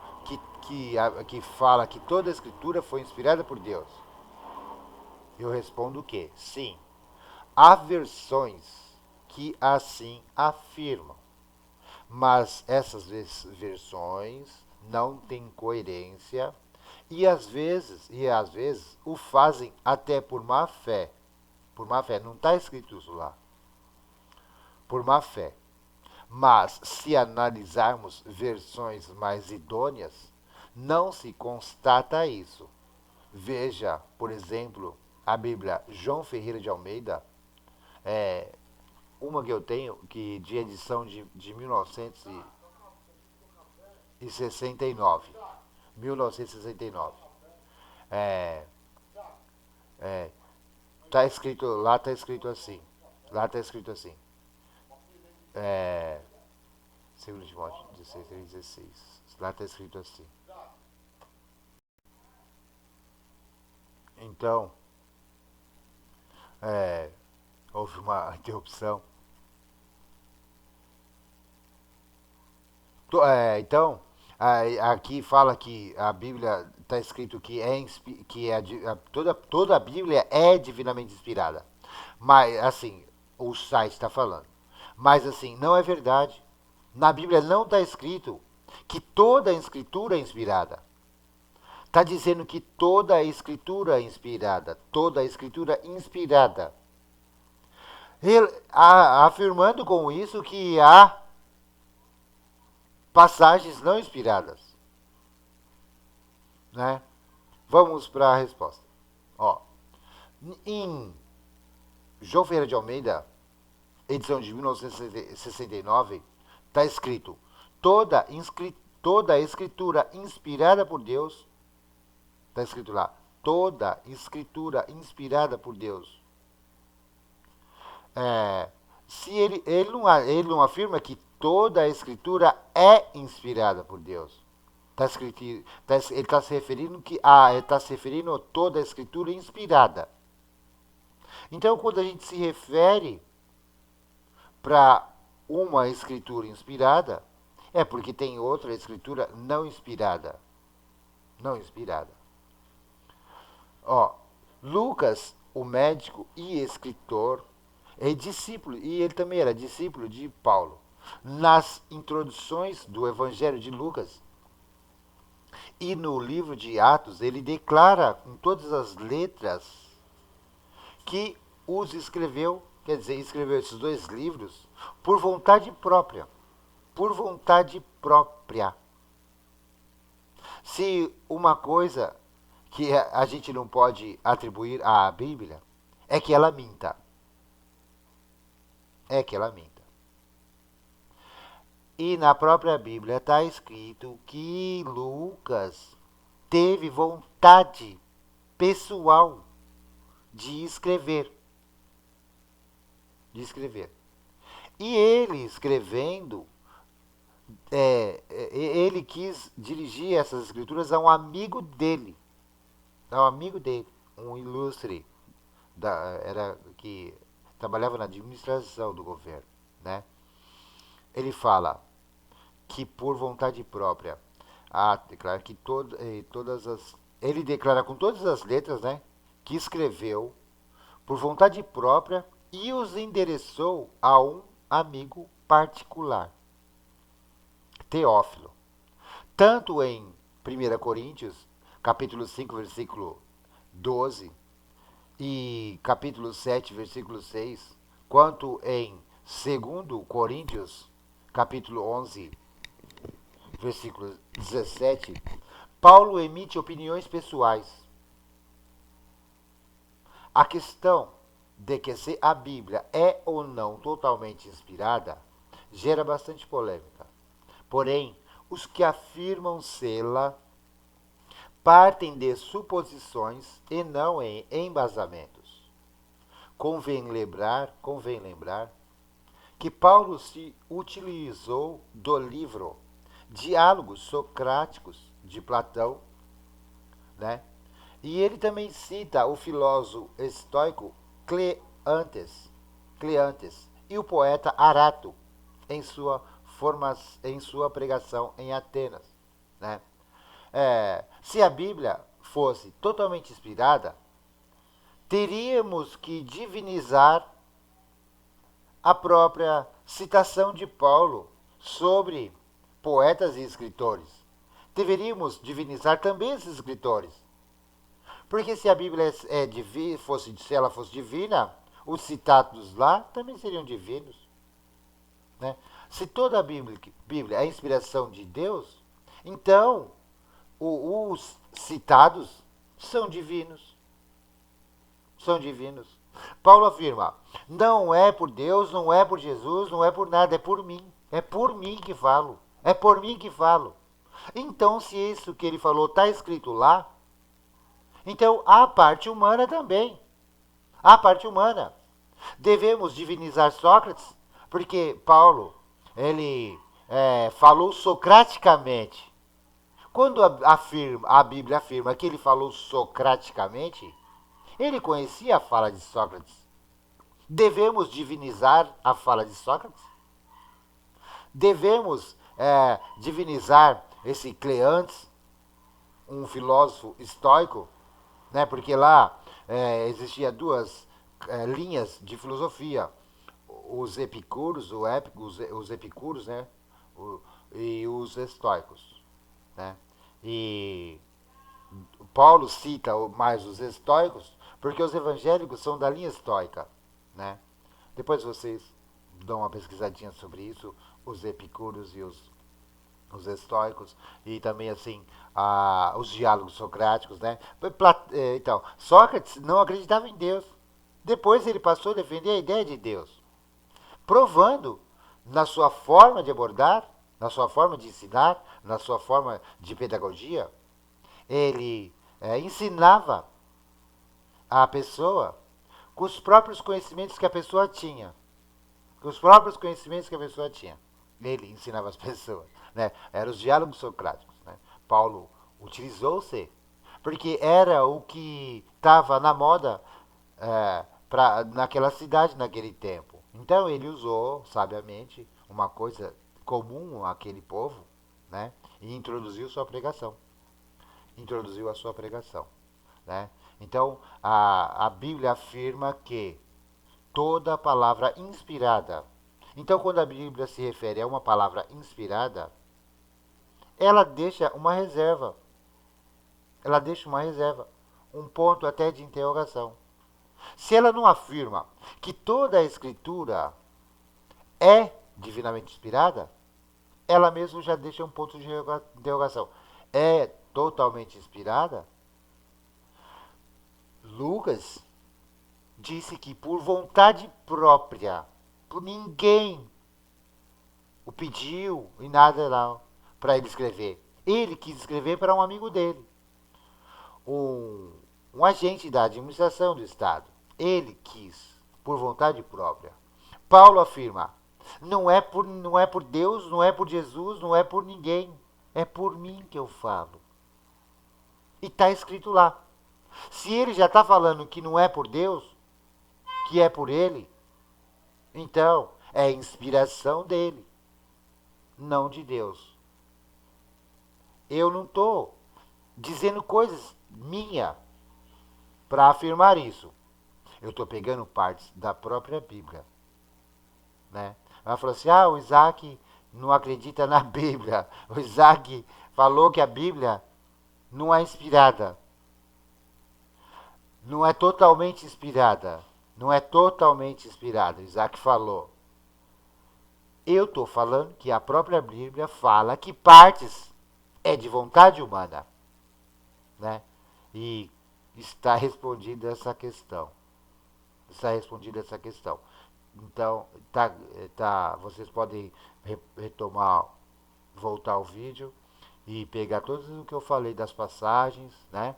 que fala que toda a escritura foi inspirada por Deus. Eu respondo que sim. Há versões que assim afirmam, mas essas versões não têm coerência e às vezes o fazem até por má fé. Por má fé, não está escrito isso lá. Por má fé. Mas se analisarmos versões mais idôneas, não se constata isso. Veja, por exemplo, a Bíblia João Ferreira de Almeida, é uma que eu tenho, que de edição de 1969. 1969. É, é, tá escrito assim. Lá tá escrito assim. É, 2 Timóteo 16, 16. Lá tá escrito assim. Então, é, houve uma interrupção. Então, aqui fala que a Bíblia está escrito que toda a Bíblia é divinamente inspirada. Mas, assim, o site está falando. Mas, assim, não é verdade. Na Bíblia não está escrito que toda a escritura é inspirada. Está dizendo que toda a escritura é inspirada. Toda a escritura inspirada. Afirmando com isso que há passagens não inspiradas, né? Vamos para a resposta. Ó, em João Ferreira de Almeida, edição de 1969, está escrito: toda a escritura inspirada por Deus, está escrito lá, toda escritura inspirada por Deus. Se ele não afirma que toda a escritura é inspirada por Deus. Tá escrito, ele está se referindo a toda a escritura inspirada. Então, quando a gente se refere para uma escritura inspirada, é porque tem outra escritura não inspirada. Não inspirada. Ó, Lucas, o médico e escritor, é discípulo, e ele também era discípulo de Paulo. Nas introduções do Evangelho de Lucas e no livro de Atos, ele declara com todas as letras que os escreveu, quer dizer, escreveu esses dois livros por vontade própria. Por vontade própria. Se uma coisa que a gente não pode atribuir à Bíblia é que ela minta. É que ela minta. E na própria Bíblia está escrito que Lucas teve vontade pessoal de escrever. De escrever. E ele escrevendo, ele quis dirigir essas escrituras a um amigo dele. A um amigo dele, um ilustre, que trabalhava na administração do governo, né? Ele fala que por vontade própria, declara que ele declara com todas as letras, né, que escreveu por vontade própria e os endereçou a um amigo particular, Teófilo. Tanto em 1 Coríntios, capítulo 5, versículo 12, e capítulo 7, versículo 6, quanto em 2 Coríntios, capítulo 11, versículo 17, Paulo emite opiniões pessoais. A questão de que se a Bíblia é ou não totalmente inspirada gera bastante polêmica. Porém, os que afirmam sê-la partem de suposições e não em embasamentos. convém lembrar que Paulo se utilizou do livro Diálogos Socráticos de Platão, né? E ele também cita o filósofo estoico Cleantes e o poeta Arato em sua pregação em Atenas, né? Se a Bíblia fosse totalmente inspirada, teríamos que divinizar a própria citação de Paulo sobre poetas e escritores. Deveríamos divinizar também esses escritores. Porque se a Bíblia se ela fosse divina, os citados lá também seriam divinos. Né? Se toda a Bíblia é a inspiração de Deus, então os citados são divinos. São divinos. Paulo afirma: não é por Deus, não é por Jesus, não é por nada, é por mim. É por mim que falo. É por mim que falo. Então, se isso que ele falou está escrito lá, então a parte humana também. A parte humana. Devemos divinizar Sócrates, porque Paulo, ele falou socraticamente. Quando a Bíblia afirma que ele falou socraticamente, ele conhecia a fala de Sócrates. Devemos divinizar a fala de Sócrates? Devemos divinizar esse Cleantes, um filósofo estoico, né? Porque lá existia duas linhas de filosofia, os epicuros, os epicuros, né? E os estoicos, né? E Paulo cita mais os estoicos porque os evangélicos são da linha estoica, né? Depois vocês dão uma pesquisadinha sobre isso, os epicuros e os estoicos, e também assim os diálogos socráticos, né? Então, Sócrates não acreditava em Deus. Depois ele passou a defender a ideia de Deus, provando na sua forma de abordar, na sua forma de ensinar, na sua forma de pedagogia, ele ensinava a pessoa com os próprios conhecimentos que a pessoa tinha. Com os próprios conhecimentos que a pessoa tinha. Ele ensinava as pessoas. Né? Eram os diálogos socráticos. Né? Paulo utilizou-se porque era o que estava na moda naquela cidade, naquele tempo. Então ele usou, sabiamente, uma coisa comum àquele povo, né? E introduziu sua pregação. Introduziu a sua pregação. Né? Então, a Bíblia afirma que toda palavra inspirada. Então, quando a Bíblia se refere a uma palavra inspirada, ela deixa uma reserva. Ela deixa uma reserva, um ponto até de interrogação. Se ela não afirma que toda a Escritura é divinamente inspirada, ela mesmo já deixa um ponto de interrogação. É totalmente inspirada? Lucas disse que por vontade própria, por ninguém o pediu e nada não para ele escrever. Ele quis escrever para um amigo dele, um agente da administração do Estado. Ele quis, por vontade própria. Paulo afirma: não é por Deus, não é por Jesus, não é por ninguém. É por mim que eu falo. E está escrito lá. Se ele já está falando que não é por Deus, que é por ele, então é inspiração dele, não de Deus. Eu não estou dizendo coisas minhas para afirmar isso. Eu estou pegando partes da própria Bíblia. Né? Ela falou assim: o Isaac não acredita na Bíblia. O Isaac falou que a Bíblia não é inspirada. Não é totalmente inspirada. Não é totalmente inspirada. Isaac falou. Eu estou falando que a própria Bíblia fala que partes é de vontade humana. Né? E está respondida essa questão. Está respondida essa questão. Então, vocês podem retomar, voltar ao vídeo e pegar tudo o que eu falei das passagens, né?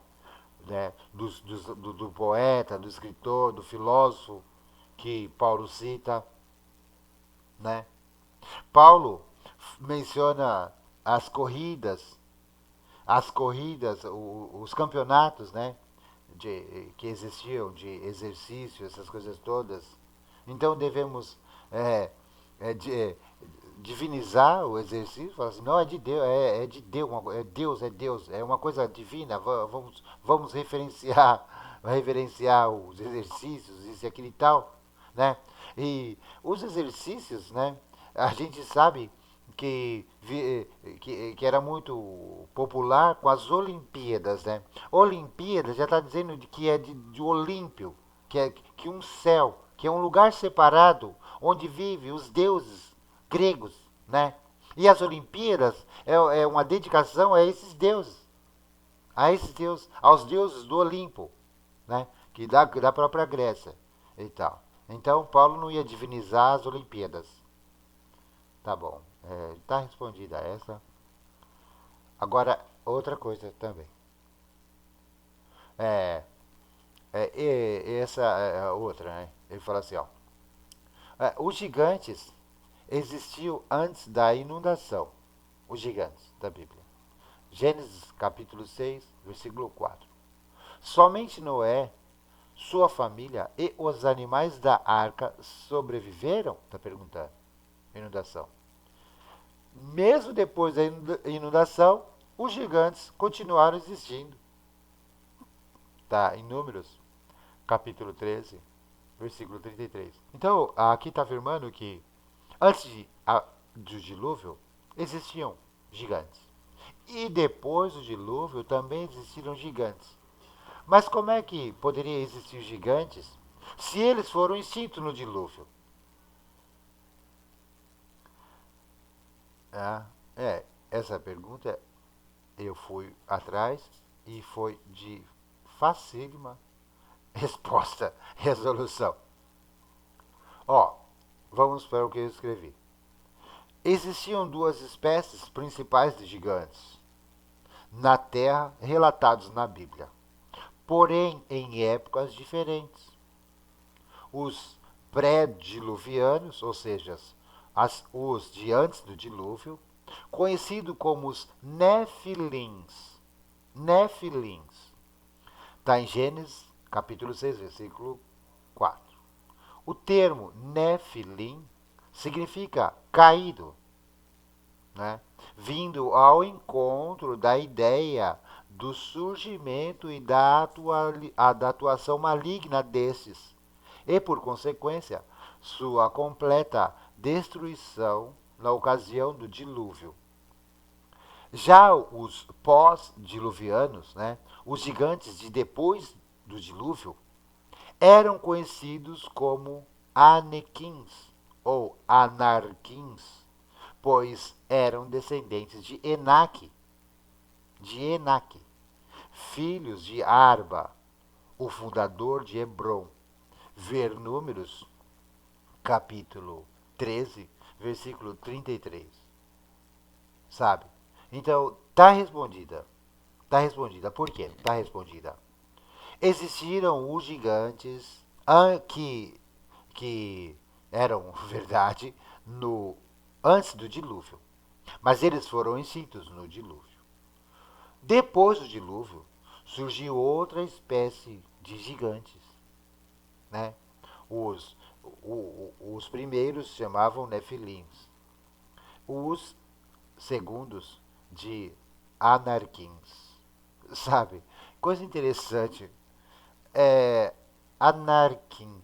Do poeta, do escritor, do filósofo, que Paulo cita, né? Paulo menciona as corridas, os campeonatos, né? Que existiam de exercício, essas coisas todas. Então devemos é, é, de- é, divinizar o exercício, falar assim, não é de Deus, é de Deus, é Deus, é uma coisa divina, vamos reverenciar os exercícios, isso e aquilo e tal, né? E os exercícios, né? A gente sabe que era muito popular com as Olimpíadas, né? Olimpíadas já está dizendo que é de Olímpio, que um céu, que é um lugar separado onde vivem os deuses gregos, né? E as Olimpíadas é uma dedicação a esses deuses, aos deuses do Olimpo, né? Que da própria Grécia e tal. Então Paulo não ia divinizar as Olimpíadas. Tá bom. Tá respondida essa. Agora, outra coisa também. É, essa é a outra, né? Ele fala assim, ó. Os gigantes existiam antes da inundação. Os gigantes da Bíblia. Gênesis capítulo 6, versículo 4. Somente Noé, sua família e os animais da arca sobreviveram? Está perguntando. Inundação. Mesmo depois da inundação, os gigantes continuaram existindo. Está em Números, capítulo 13, versículo 33. Então, aqui está afirmando que antes do dilúvio existiam gigantes. E depois do dilúvio também existiram gigantes. Mas como é que poderia existir gigantes se eles foram extintos no dilúvio? Ah, essa pergunta eu fui atrás e foi de facílima resposta, resolução. Ó, vamos para o que eu escrevi. Existiam duas espécies principais de gigantes na Terra relatados na Bíblia, porém em épocas diferentes. Os pré-diluvianos, ou seja, os de antes do dilúvio, conhecidos como os Nefilins. Nefilins. Está em Gênesis, capítulo 6, versículo 4. O termo Nefilim significa caído, né? Vindo ao encontro da ideia do surgimento e da atuação maligna desses, e por consequência, sua completa destruição na ocasião do dilúvio. Já os pós-diluvianos, né, os gigantes de depois do dilúvio, eram conhecidos como Anequins ou Anarquins, pois eram descendentes de Enaque, filhos de Arba, o fundador de Hebron. Ver Números, capítulo 13, versículo 33. Sabe? Então, tá respondida. Tá respondida. Por quê? Tá respondida. Existiram os gigantes que eram verdade no antes do dilúvio, mas eles foram extintos no dilúvio. Depois do dilúvio, surgiu outra espécie de gigantes, né? Os, os primeiros se chamavam Nefilins, os segundos de Anarquins, sabe? Coisa interessante, Anarquim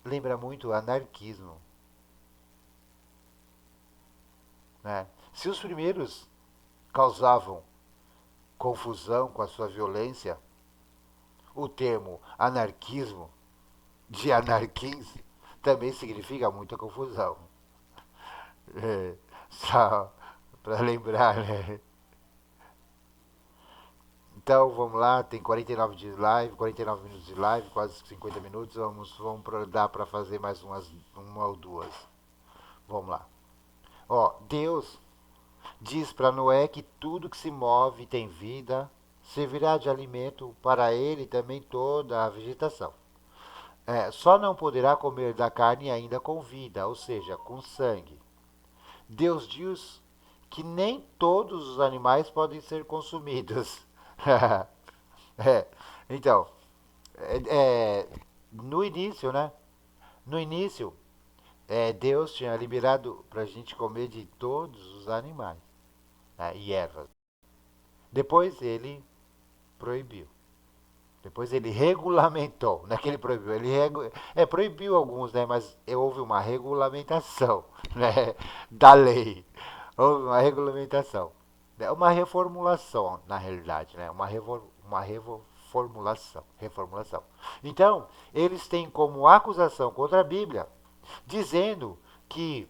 lembra muito anarquismo, né? Se os primeiros causavam confusão com a sua violência, o termo anarquismo de anarquins também significa muita confusão. Só para lembrar, né? Então vamos lá, tem 49 de live, 49 minutos de live, quase 50 minutos. Vamos dar para fazer mais uma ou duas. Vamos lá. Ó, Deus diz para Noé que tudo que se move e tem vida servirá de alimento para ele e também toda a vegetação. Só não poderá comer da carne ainda com vida, ou seja, com sangue. Deus diz que nem todos os animais podem ser consumidos. É, então, no início, né? No início, Deus tinha liberado para a gente comer de todos os animais, né, e ervas. Depois ele proibiu. Depois ele regulamentou, não é que ele proibiu, proibiu alguns, né, mas houve uma regulamentação, né, da lei. Houve uma regulamentação. É uma reformulação, na realidade, né, uma reformulação. Então, eles têm como acusação contra a Bíblia, dizendo que,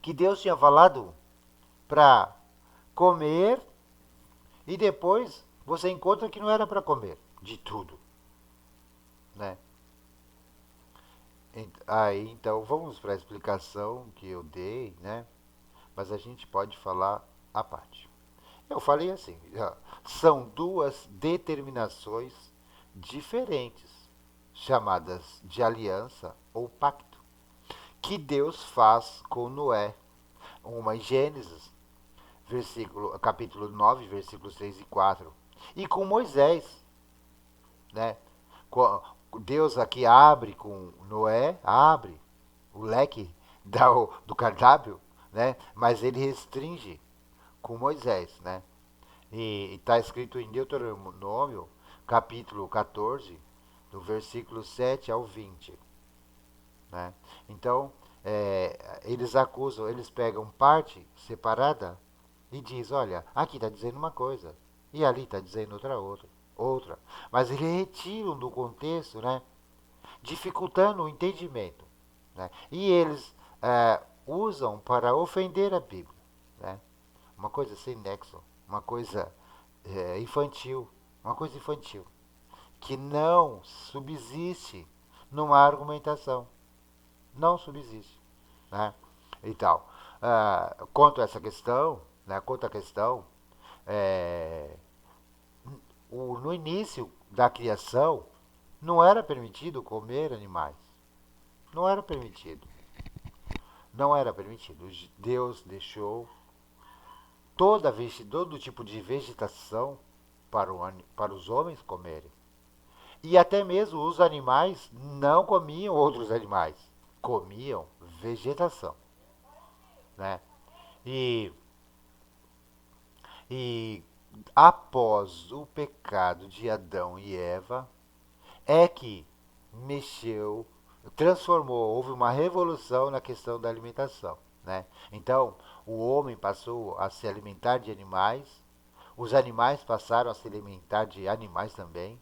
que Deus tinha falado para comer e depois você encontra que não era para comer de tudo, né? Aí, então, vamos para a explicação que eu dei, né? Mas a gente pode falar à parte. Eu falei assim, são duas determinações diferentes, chamadas de aliança ou pacto, que Deus faz com Noé. Uma em Gênesis, capítulo 9, versículos 3 e 4. E com Moisés, né? Deus aqui abre com Noé, abre o leque do cardápio, né? Mas ele restringe com Moisés, né? E está escrito em Deuteronômio, capítulo 14, do versículo 7 ao 20, né? Então, eles acusam, eles pegam parte separada e diz, olha, aqui está dizendo uma coisa e ali está dizendo outra. Mas eles retiram do contexto, né, dificultando o entendimento, né? E eles usam para ofender a Bíblia, né? Uma coisa sem nexo, uma coisa infantil, uma coisa infantil, que não subsiste numa argumentação, não subsiste, né? E tal. Quanto a essa questão, né, quanto à questão, é, no início da criação, não era permitido comer animais. Não era permitido. Não era permitido. Deus deixou todo tipo de vegetação para os homens comerem. E até mesmo os animais não comiam outros animais. Comiam vegetação, né? E, e após o pecado de Adão e Eva, é que mexeu, transformou, houve uma revolução na questão da alimentação, né? Então, o homem passou a se alimentar de animais, os animais passaram a se alimentar de animais também,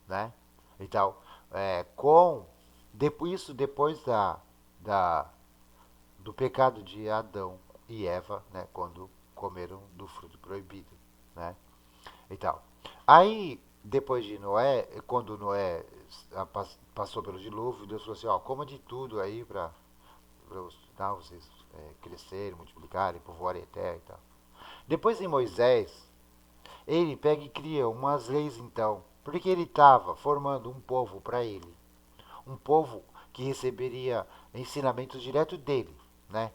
né? Então, isso depois da, do pecado de Adão e Eva, né? Quando comeram do fruto proibido, né? Então, aí depois de Noé, quando Noé passou pelo dilúvio, Deus falou assim, ó, coma de tudo aí para vocês crescerem, multiplicarem, povoarem a terra e tal. Depois em Moisés, ele pega e cria umas leis então, porque ele estava formando um povo para ele, um povo que receberia ensinamentos direto dele, né?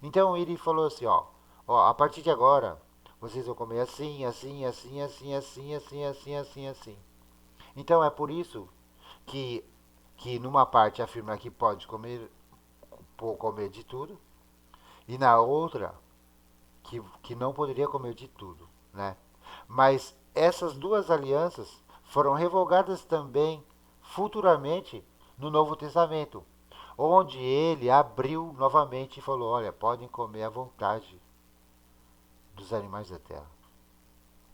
Então ele falou assim, ó, a partir de agora, vocês vão comer assim, assim, assim, assim, assim, assim, assim, assim, assim. Então é por isso que, que numa parte afirma que pode comer de tudo, e na outra que não poderia comer de tudo, né? Mas essas duas alianças foram revogadas também futuramente no Novo Testamento, onde ele abriu novamente e falou: olha, podem comer à vontade dos animais da terra.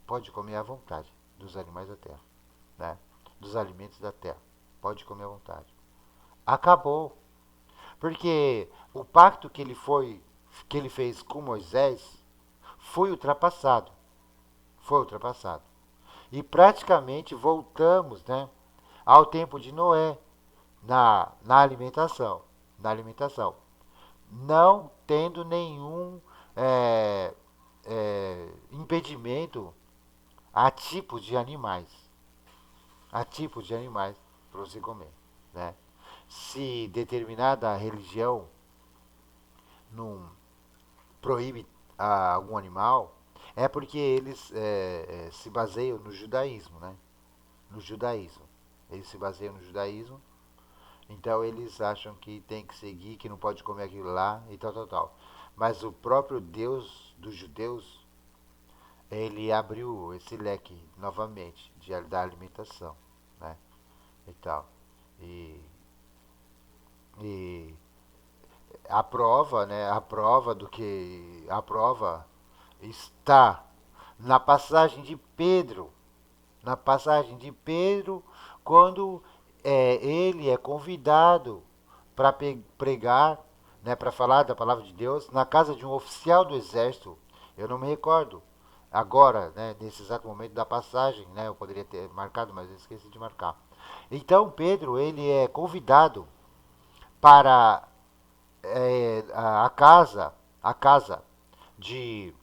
Pode comer à vontade dos animais da terra, né? Dos alimentos da terra. Pode comer à vontade. Acabou. Porque o pacto que ele fez com Moisés foi ultrapassado. Foi ultrapassado. E praticamente voltamos, né, ao tempo de Noé na alimentação. Na alimentação. Não tendo nenhum impedimento a tipos de animais. A tipos de animais para você comer, né? Se determinada religião não proíbe algum animal, é porque eles se baseiam no judaísmo, né? No judaísmo. Eles se baseiam no judaísmo, então eles acham que tem que seguir, que não pode comer aquilo lá e tal, tal, tal. Mas o próprio Deus dos judeus, ele abriu esse leque novamente da alimentação, né? E tal. E, e a prova, né? A prova está na passagem de Pedro, na passagem de Pedro, quando ele é convidado para pregar, né, para falar da palavra de Deus na casa de um oficial do exército. Eu não me recordo agora, né, nesse exato momento da passagem, né, eu poderia ter marcado, mas eu esqueci de marcar. Então Pedro ele é convidado para a casa de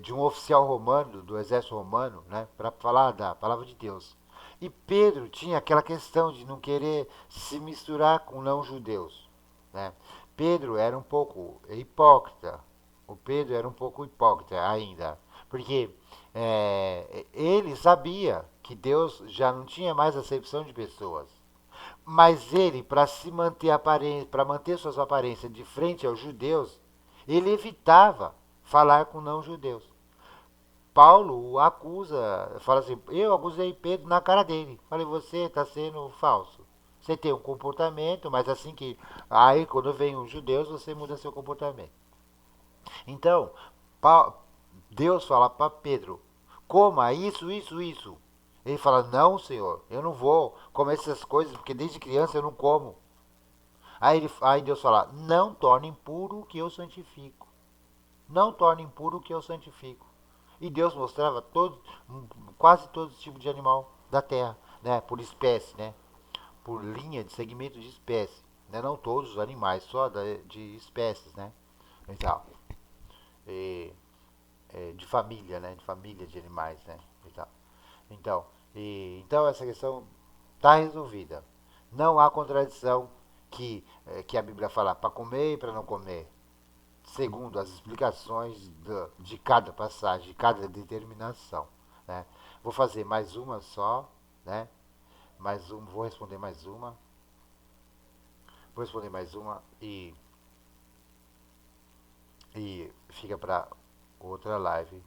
de um oficial romano, do exército romano, né, para falar da palavra de Deus. E Pedro tinha aquela questão de não querer se misturar com não-judeus, né? Pedro era um pouco hipócrita. O Pedro era um pouco hipócrita ainda, porque ele sabia que Deus já não tinha mais acepção de pessoas. Mas ele, para se manter para manter suas aparências de frente aos judeus, ele evitava falar com não-judeus. Paulo o acusa, fala assim, eu acusei Pedro na cara dele. Falei, você está sendo falso. Você tem um comportamento, mas assim que. Aí quando vem os judeus, você muda seu comportamento. Então, Deus fala para Pedro, coma isso, isso, isso. Ele fala, não, Senhor, eu não vou comer essas coisas, porque desde criança eu não como. Aí Deus fala, não torne impuro o que eu santifico. Não torne impuro o que eu santifico. E Deus mostrava quase todo tipo de animal da terra, né? Por espécie, né? Por linha de segmento de espécie. Né? Não todos os animais, só de espécies, né? E tal. E, de família, né? De família de animais, né? E tal. Então, então essa questão está resolvida. Não há contradição que a Bíblia fala para comer e para não comer, segundo as explicações de cada passagem, de cada determinação. Né? Vou fazer mais uma só, né? Vou responder mais uma. Vou responder mais uma e fica para outra live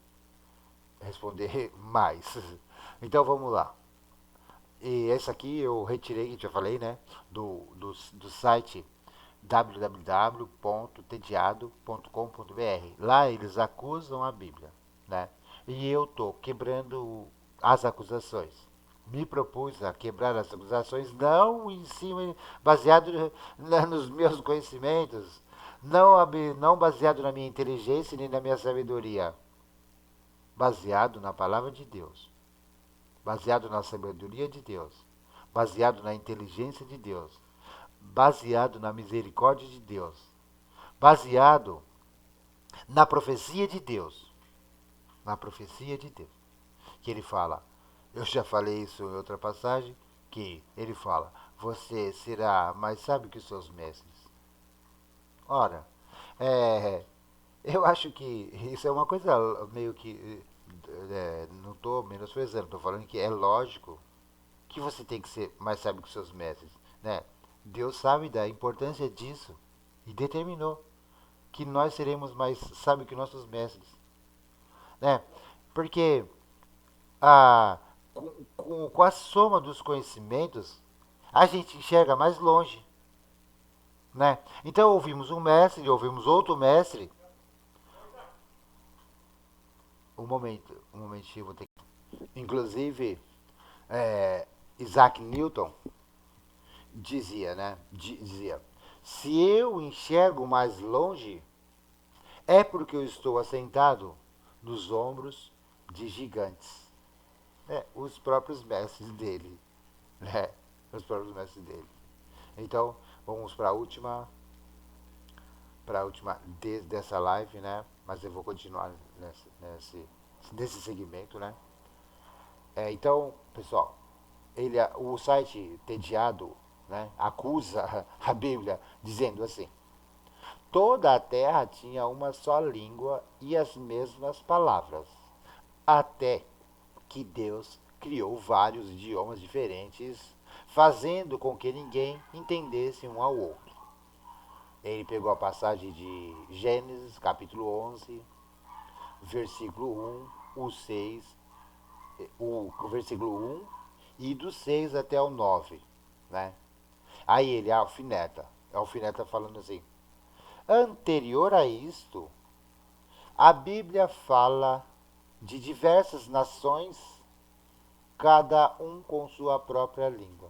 responder mais. Então vamos lá. E essa aqui eu retirei, que já falei, né? Do site www.tediado.com.br. Lá eles acusam a Bíblia, né? E eu estou quebrando as acusações. Me propus a quebrar as acusações, não em cima, baseado nos meus conhecimentos, não baseado na minha inteligência nem na minha sabedoria, baseado na palavra de Deus, baseado na sabedoria de Deus, baseado na inteligência de Deus, baseado na misericórdia de Deus, baseado na profecia de Deus, na profecia de Deus, que ele fala, eu já falei isso em outra passagem, que ele fala, você será mais sábio que os seus mestres. Ora, é, eu acho que isso é uma coisa meio que, não estou menosprezando, estou falando que é lógico que você tem que ser mais sábio que os seus mestres, né? Deus sabe da importância disso e determinou que nós seremos mais sábios que nossos mestres, né? Porque a, com a soma dos conhecimentos, a gente enxerga mais longe, né? Então ouvimos um mestre, ouvimos outro mestre. Um momentinho, vou ter que... Inclusive, Isaac Newton dizia, né? Dizia, se eu enxergo mais longe, é porque eu estou assentado nos ombros de gigantes. Os próprios mestres dele. Né? Os próprios mestres dele. Então, vamos para a última dessa live, né? Mas eu vou continuar nesse segmento, né? Então, pessoal, o site Tediado, né, acusa a Bíblia dizendo assim: toda a terra tinha uma só língua e as mesmas palavras, até que Deus criou vários idiomas diferentes, fazendo com que ninguém entendesse um ao outro. Ele pegou a passagem de Gênesis, capítulo 11, versículo 1, o 6, o versículo 1 e do 6 até o 9, né? Aí ele alfineta falando assim: anterior a isto, a Bíblia fala de diversas nações, cada um com sua própria língua.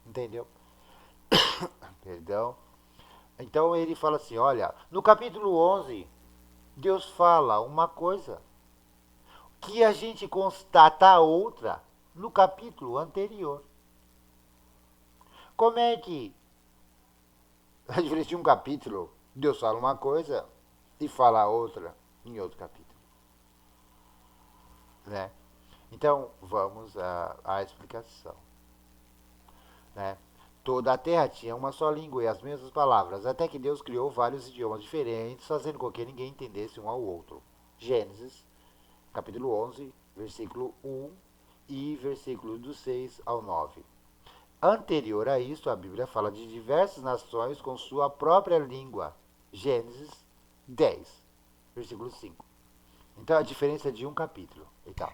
Entendeu? Perdão. Então ele fala assim: olha, no capítulo 11, Deus fala uma coisa que a gente constata outra no capítulo anterior. Como é que, a diferença de um capítulo, Deus fala uma coisa e fala outra em outro capítulo, né? Então, vamos à explicação, né? Toda a terra tinha uma só língua e as mesmas palavras, até que Deus criou vários idiomas diferentes, fazendo com que ninguém entendesse um ao outro. Gênesis, capítulo 11, versículo 1 e versículo do 6 ao 9. Anterior a isso, a Bíblia fala de diversas nações com sua própria língua. Gênesis 10, versículo 5. Então, a diferença é de um capítulo. Então,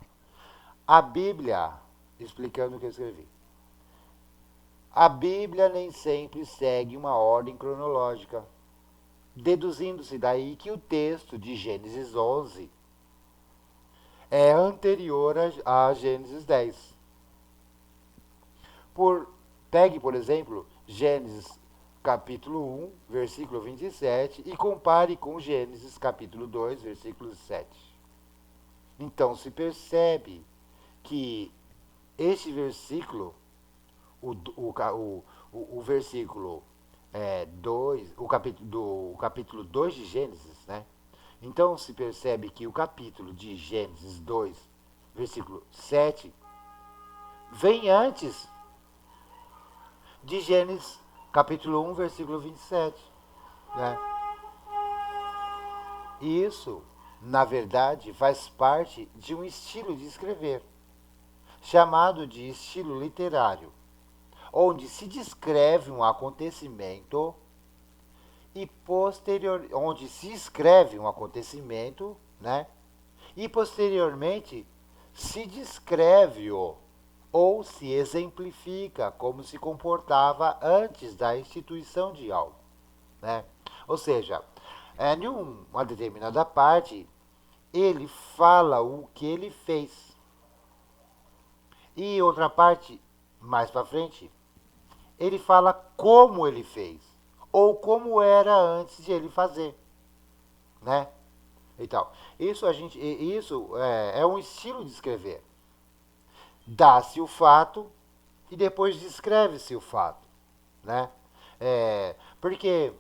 a Bíblia, explicando o que eu escrevi. A Bíblia nem sempre segue uma ordem cronológica, deduzindo-se daí que o texto de Gênesis 11 é anterior a Gênesis 10. Pegue, por exemplo, Gênesis capítulo 1, versículo 27 e compare com Gênesis capítulo 2, versículo 7. Então se percebe que este versículo, o versículo 2, o capítulo 2 de Gênesis, né? Então se percebe que o capítulo de Gênesis 2, versículo 7, vem antes de Gênesis capítulo 1, versículo 27. Né? Isso, na verdade, faz parte de um estilo de escrever, chamado de estilo literário, onde se descreve um acontecimento onde se escreve um acontecimento, né? E posteriormente se descreve-o ou se exemplifica como se comportava antes da instituição de algo, né? Ou seja, em uma determinada parte, ele fala o que ele fez. E outra parte, mais para frente, ele fala como ele fez. Ou como era antes de ele fazer. Né? Então, isso é um estilo de escrever. Dá-se o fato e depois descreve-se o fato. Né? Porque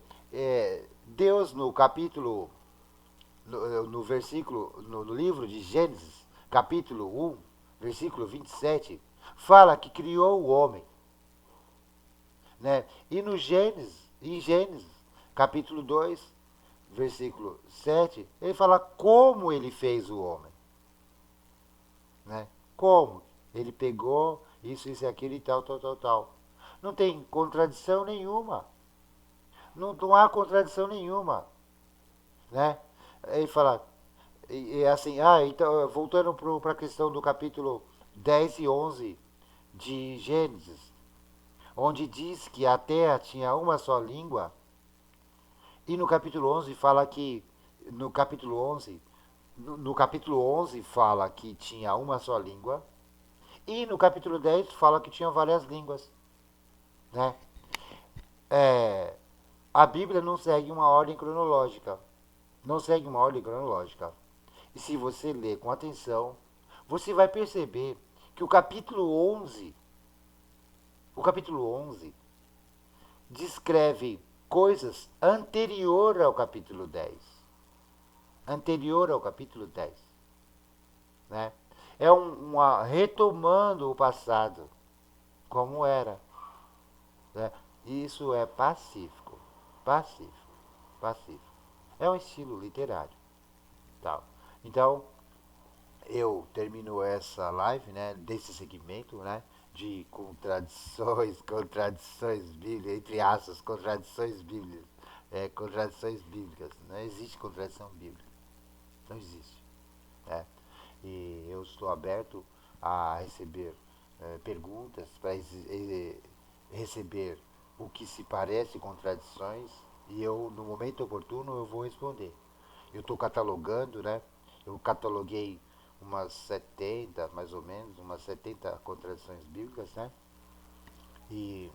Deus no capítulo, no versículo, no livro de Gênesis, capítulo 1, versículo 27, fala que criou o homem. Né? E no em Gênesis, capítulo 2, versículo 7, ele fala como ele fez o homem. Né? Como? Ele pegou isso e aquilo e tal, tal, tal, tal. Não tem contradição nenhuma. Não há contradição nenhuma. Né? Ele fala, assim, então, voltando para a questão do capítulo 10 e 11 de Gênesis, onde diz que a terra tinha uma só língua, e no capítulo 11 fala que, no capítulo 11, no capítulo 11 fala que tinha uma só língua, e no capítulo 10 fala que tinha várias línguas. Né? É, a Bíblia não segue uma ordem cronológica. Não segue uma ordem cronológica. E se você ler com atenção, você vai perceber que o capítulo 11 descreve coisas anterior ao capítulo 10. Anterior ao capítulo 10. Né? É uma retomando o passado, como era. Né? Isso é pacífico. Pacífico. Pacífico. É um estilo literário. Tal. Então, eu termino essa live, né, desse segmento, né, de contradições bíblicas, entre aspas, contradições bíblicas. Não existe contradição bíblica, não existe. Né? E eu estou aberto a receber perguntas, para receber o que se parece contradições, e eu, no momento oportuno, eu vou responder. Eu estou catalogando, né? Eu cataloguei umas 70, mais ou menos, umas 70 contradições bíblicas, né? E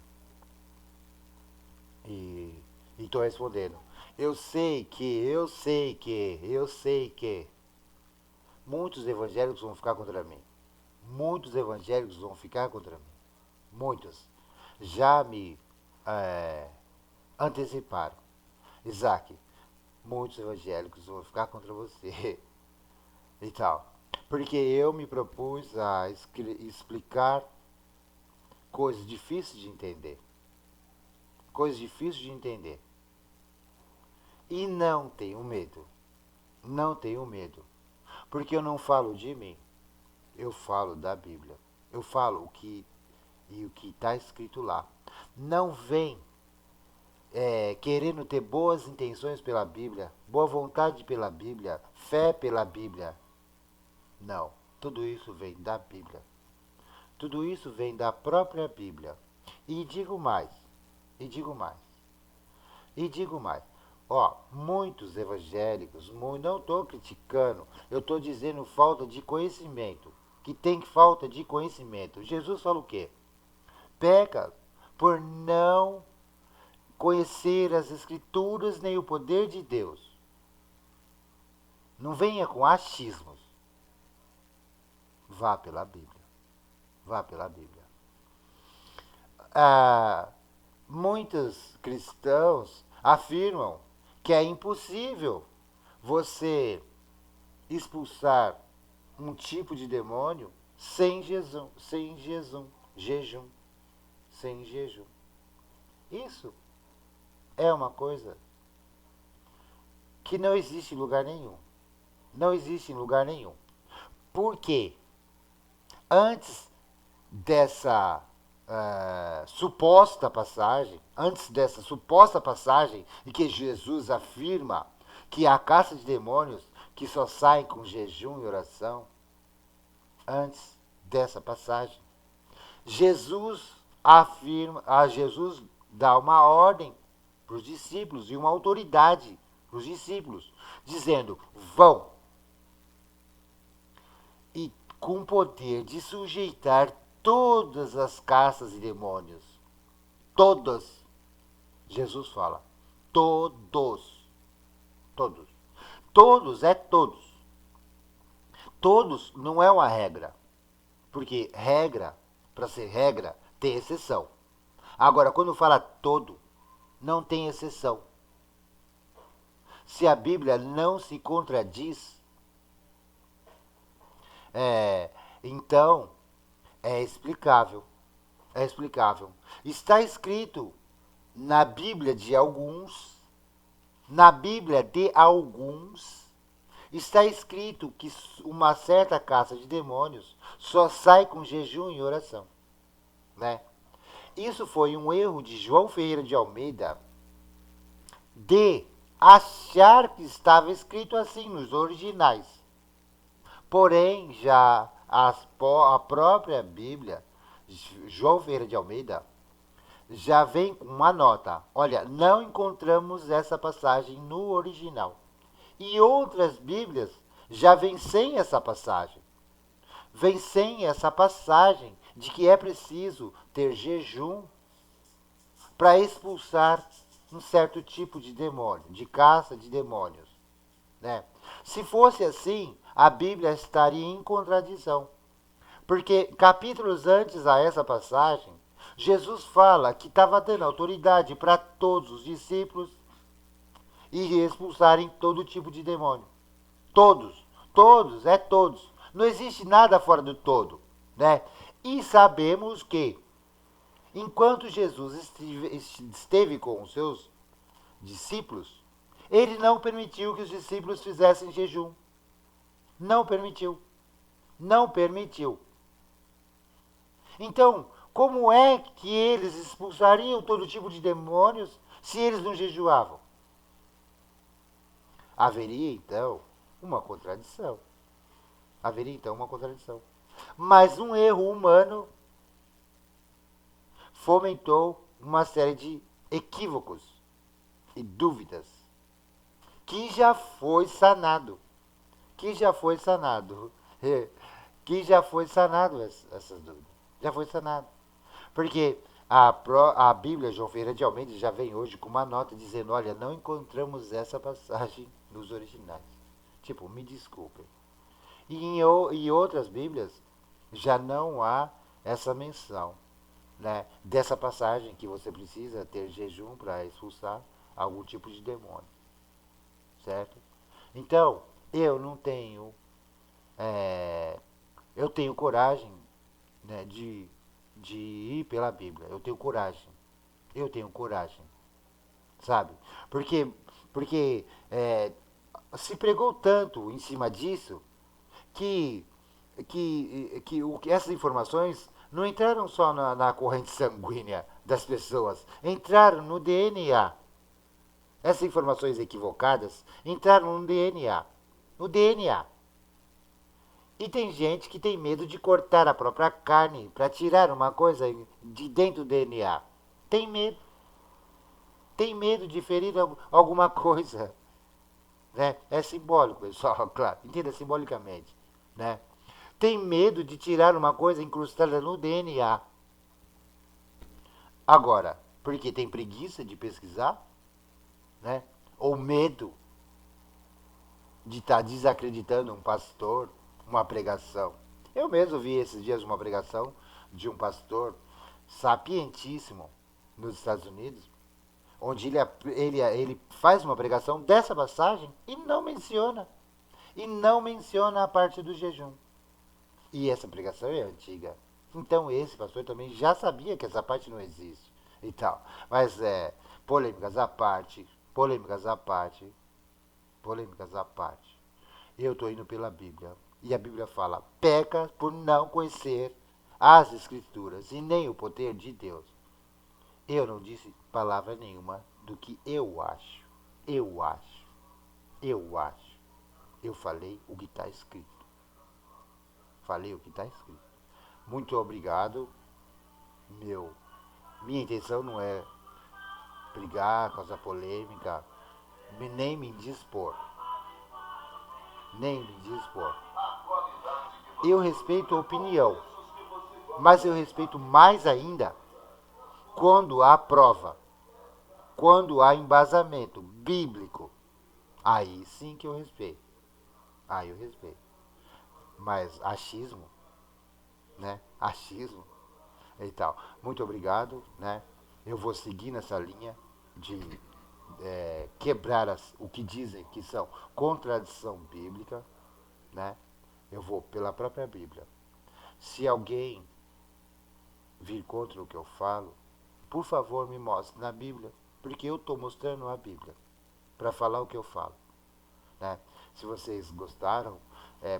e estou respondendo. Eu sei que muitos evangélicos vão ficar contra mim. Muitos evangélicos vão ficar contra mim. Muitos. Já me é, anteciparam. Isaac, muitos evangélicos vão ficar contra você. E tal. Porque eu me propus a explicar coisas difíceis de entender. Coisas difíceis de entender. E não tenho medo. Não tenho medo. Porque eu não falo de mim. Eu falo da Bíblia. Eu falo o que está escrito lá. Não vem querendo ter boas intenções pela Bíblia, boa vontade pela Bíblia, fé pela Bíblia. Não. Tudo isso vem da Bíblia. Tudo isso vem da própria Bíblia. E digo mais. E digo mais. E digo mais. Ó, muitos evangélicos, não estou criticando, eu estou dizendo falta de conhecimento. Que tem falta de conhecimento. Jesus fala o quê? Peca por não conhecer as Escrituras nem o poder de Deus. Não venha com achismos. Vá pela Bíblia. Vá pela Bíblia. Muitos cristãos afirmam que é impossível você expulsar um tipo de demônio sem jejum. Isso é uma coisa que não existe em lugar nenhum. Não existe em lugar nenhum. Por quê? Antes dessa suposta passagem em que Jesus afirma que há caça de demônios que só saem com jejum e oração, antes dessa passagem, Jesus dá uma ordem para os discípulos e uma autoridade para os discípulos, dizendo: vão e com poder de sujeitar todas as caças e demônios. Todas. Jesus fala. Todos. Todos. Todos é todos. Todos não é uma regra. Porque regra, para ser regra, tem exceção. Agora, quando fala todo, não tem exceção. Se a Bíblia não se contradiz, então é explicável. É explicável. Está escrito na Bíblia de alguns, está escrito que uma certa caça de demônios só sai com jejum e oração. Né? Isso foi um erro de João Ferreira de Almeida de achar que estava escrito assim nos originais. Porém, já a própria Bíblia, João Ferreira de Almeida, já vem com uma nota. Olha, não encontramos essa passagem no original. E outras Bíblias já vêm sem essa passagem. Vem sem essa passagem de que é preciso ter jejum para expulsar um certo tipo de demônio, de caça de demônios. Né? Se fosse assim, a Bíblia estaria em contradição. Porque capítulos antes a essa passagem, Jesus fala que estava dando autoridade para todos os discípulos e expulsarem todo tipo de demônio. Todos, todos, é todos. Não existe nada fora do todo, né? E sabemos que, enquanto Jesus esteve com os seus discípulos, ele não permitiu que os discípulos fizessem jejum. Não permitiu. Não permitiu. Então, como é que eles expulsariam todo tipo de demônios se eles não jejuavam? Haveria então uma contradição. Haveria então uma contradição. Mas um erro humano fomentou uma série de equívocos e dúvidas que já foi sanado. Que já foi sanado. Que já foi sanado essas dúvidas. Já foi sanado. Porque a Bíblia, João Ferreira de Almeida, já vem hoje com uma nota dizendo, olha, não encontramos essa passagem nos originais. Tipo, me desculpem. E outras Bíblias já não há essa menção, né, dessa passagem que você precisa ter jejum para expulsar algum tipo de demônio, certo? Então, eu não tenho, eu tenho coragem, né, de ir pela Bíblia. Eu tenho coragem. Eu tenho coragem, sabe? Porque, porque se pregou tanto em cima disso que, que essas informações não entraram só na corrente sanguínea das pessoas, entraram no DNA. Essas informações equivocadas entraram no DNA. No DNA. E tem gente que tem medo de cortar a própria carne para tirar uma coisa de dentro do DNA. Tem medo. Tem medo de ferir alguma coisa. Né? É simbólico, pessoal, claro. Entenda simbolicamente. Né? Tem medo de tirar uma coisa incrustada no DNA. Agora, porque tem preguiça de pesquisar? Né? Ou medo de estar desacreditando um pastor, uma pregação. Eu mesmo vi esses dias uma pregação de um pastor sapientíssimo nos Estados Unidos, onde ele faz uma pregação dessa passagem e não menciona. E não menciona a parte do jejum. E essa pregação é antiga. Então esse pastor também já sabia que essa parte não existe e tal. Mas polêmicas à parte, polêmicas à parte, polêmicas à parte. Eu estou indo pela Bíblia. E a Bíblia fala: peca por não conhecer as Escrituras e nem o poder de Deus. Eu não disse palavra nenhuma do que eu acho. Eu acho. Eu acho. Eu falei o que está escrito. Falei o que está escrito. Muito obrigado. Minha intenção não é brigar, causar polêmica, nem me dispor. Nem me dispor. Eu respeito a opinião, mas eu respeito mais ainda quando há prova, quando há embasamento bíblico. Aí sim que eu respeito. Aí eu respeito. Mas achismo, né? Achismo e tal. Muito obrigado, né? Eu vou seguir nessa linha de quebrar o que dizem que são contradição bíblica, né? Eu vou pela própria Bíblia. Se alguém vir contra o que eu falo, por favor me mostre na Bíblia, porque eu estou mostrando a Bíblia para falar o que eu falo, né? Se vocês gostaram,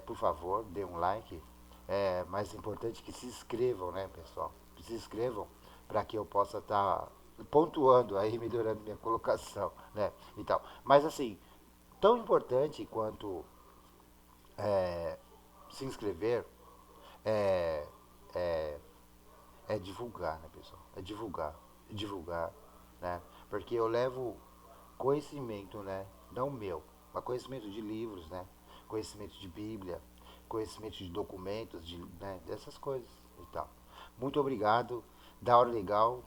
por favor, dê um like. É mais importante que se inscrevam, né, pessoal? Se inscrevam para que eu possa estar pontuando aí, melhorando minha colocação, né? E tal. Mas assim, tão importante quanto se inscrever é, é, é divulgar, né, pessoal? É divulgar, divulgar, né? Porque eu levo conhecimento, né? Não meu, mas conhecimento de livros, né? Conhecimento de Bíblia, conhecimento de documentos, né? Dessas coisas e tal. Muito obrigado. Da hora legal.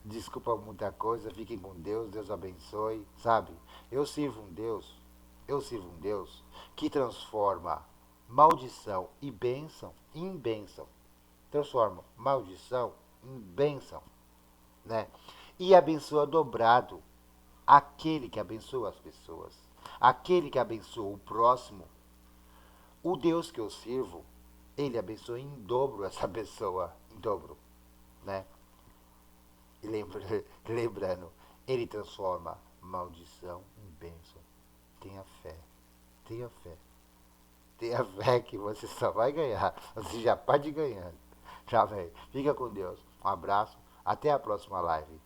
Desculpa muita coisa. Fiquem com Deus. Deus abençoe. Sabe? Eu sirvo um Deus. Eu sirvo um Deus que transforma maldição e bênção em bênção. Transforma maldição em bênção, né? E abençoa dobrado aquele que abençoa as pessoas, aquele que abençoa o próximo, O Deus que eu sirvo, ele abençoa em dobro essa pessoa, em dobro, né? E lembrando, ele transforma maldição em bênção. Tenha fé, tenha fé. Tenha fé que você só vai ganhar. Você já pode ganhar. Já, velho. Fica com Deus. Um abraço. Até a próxima live.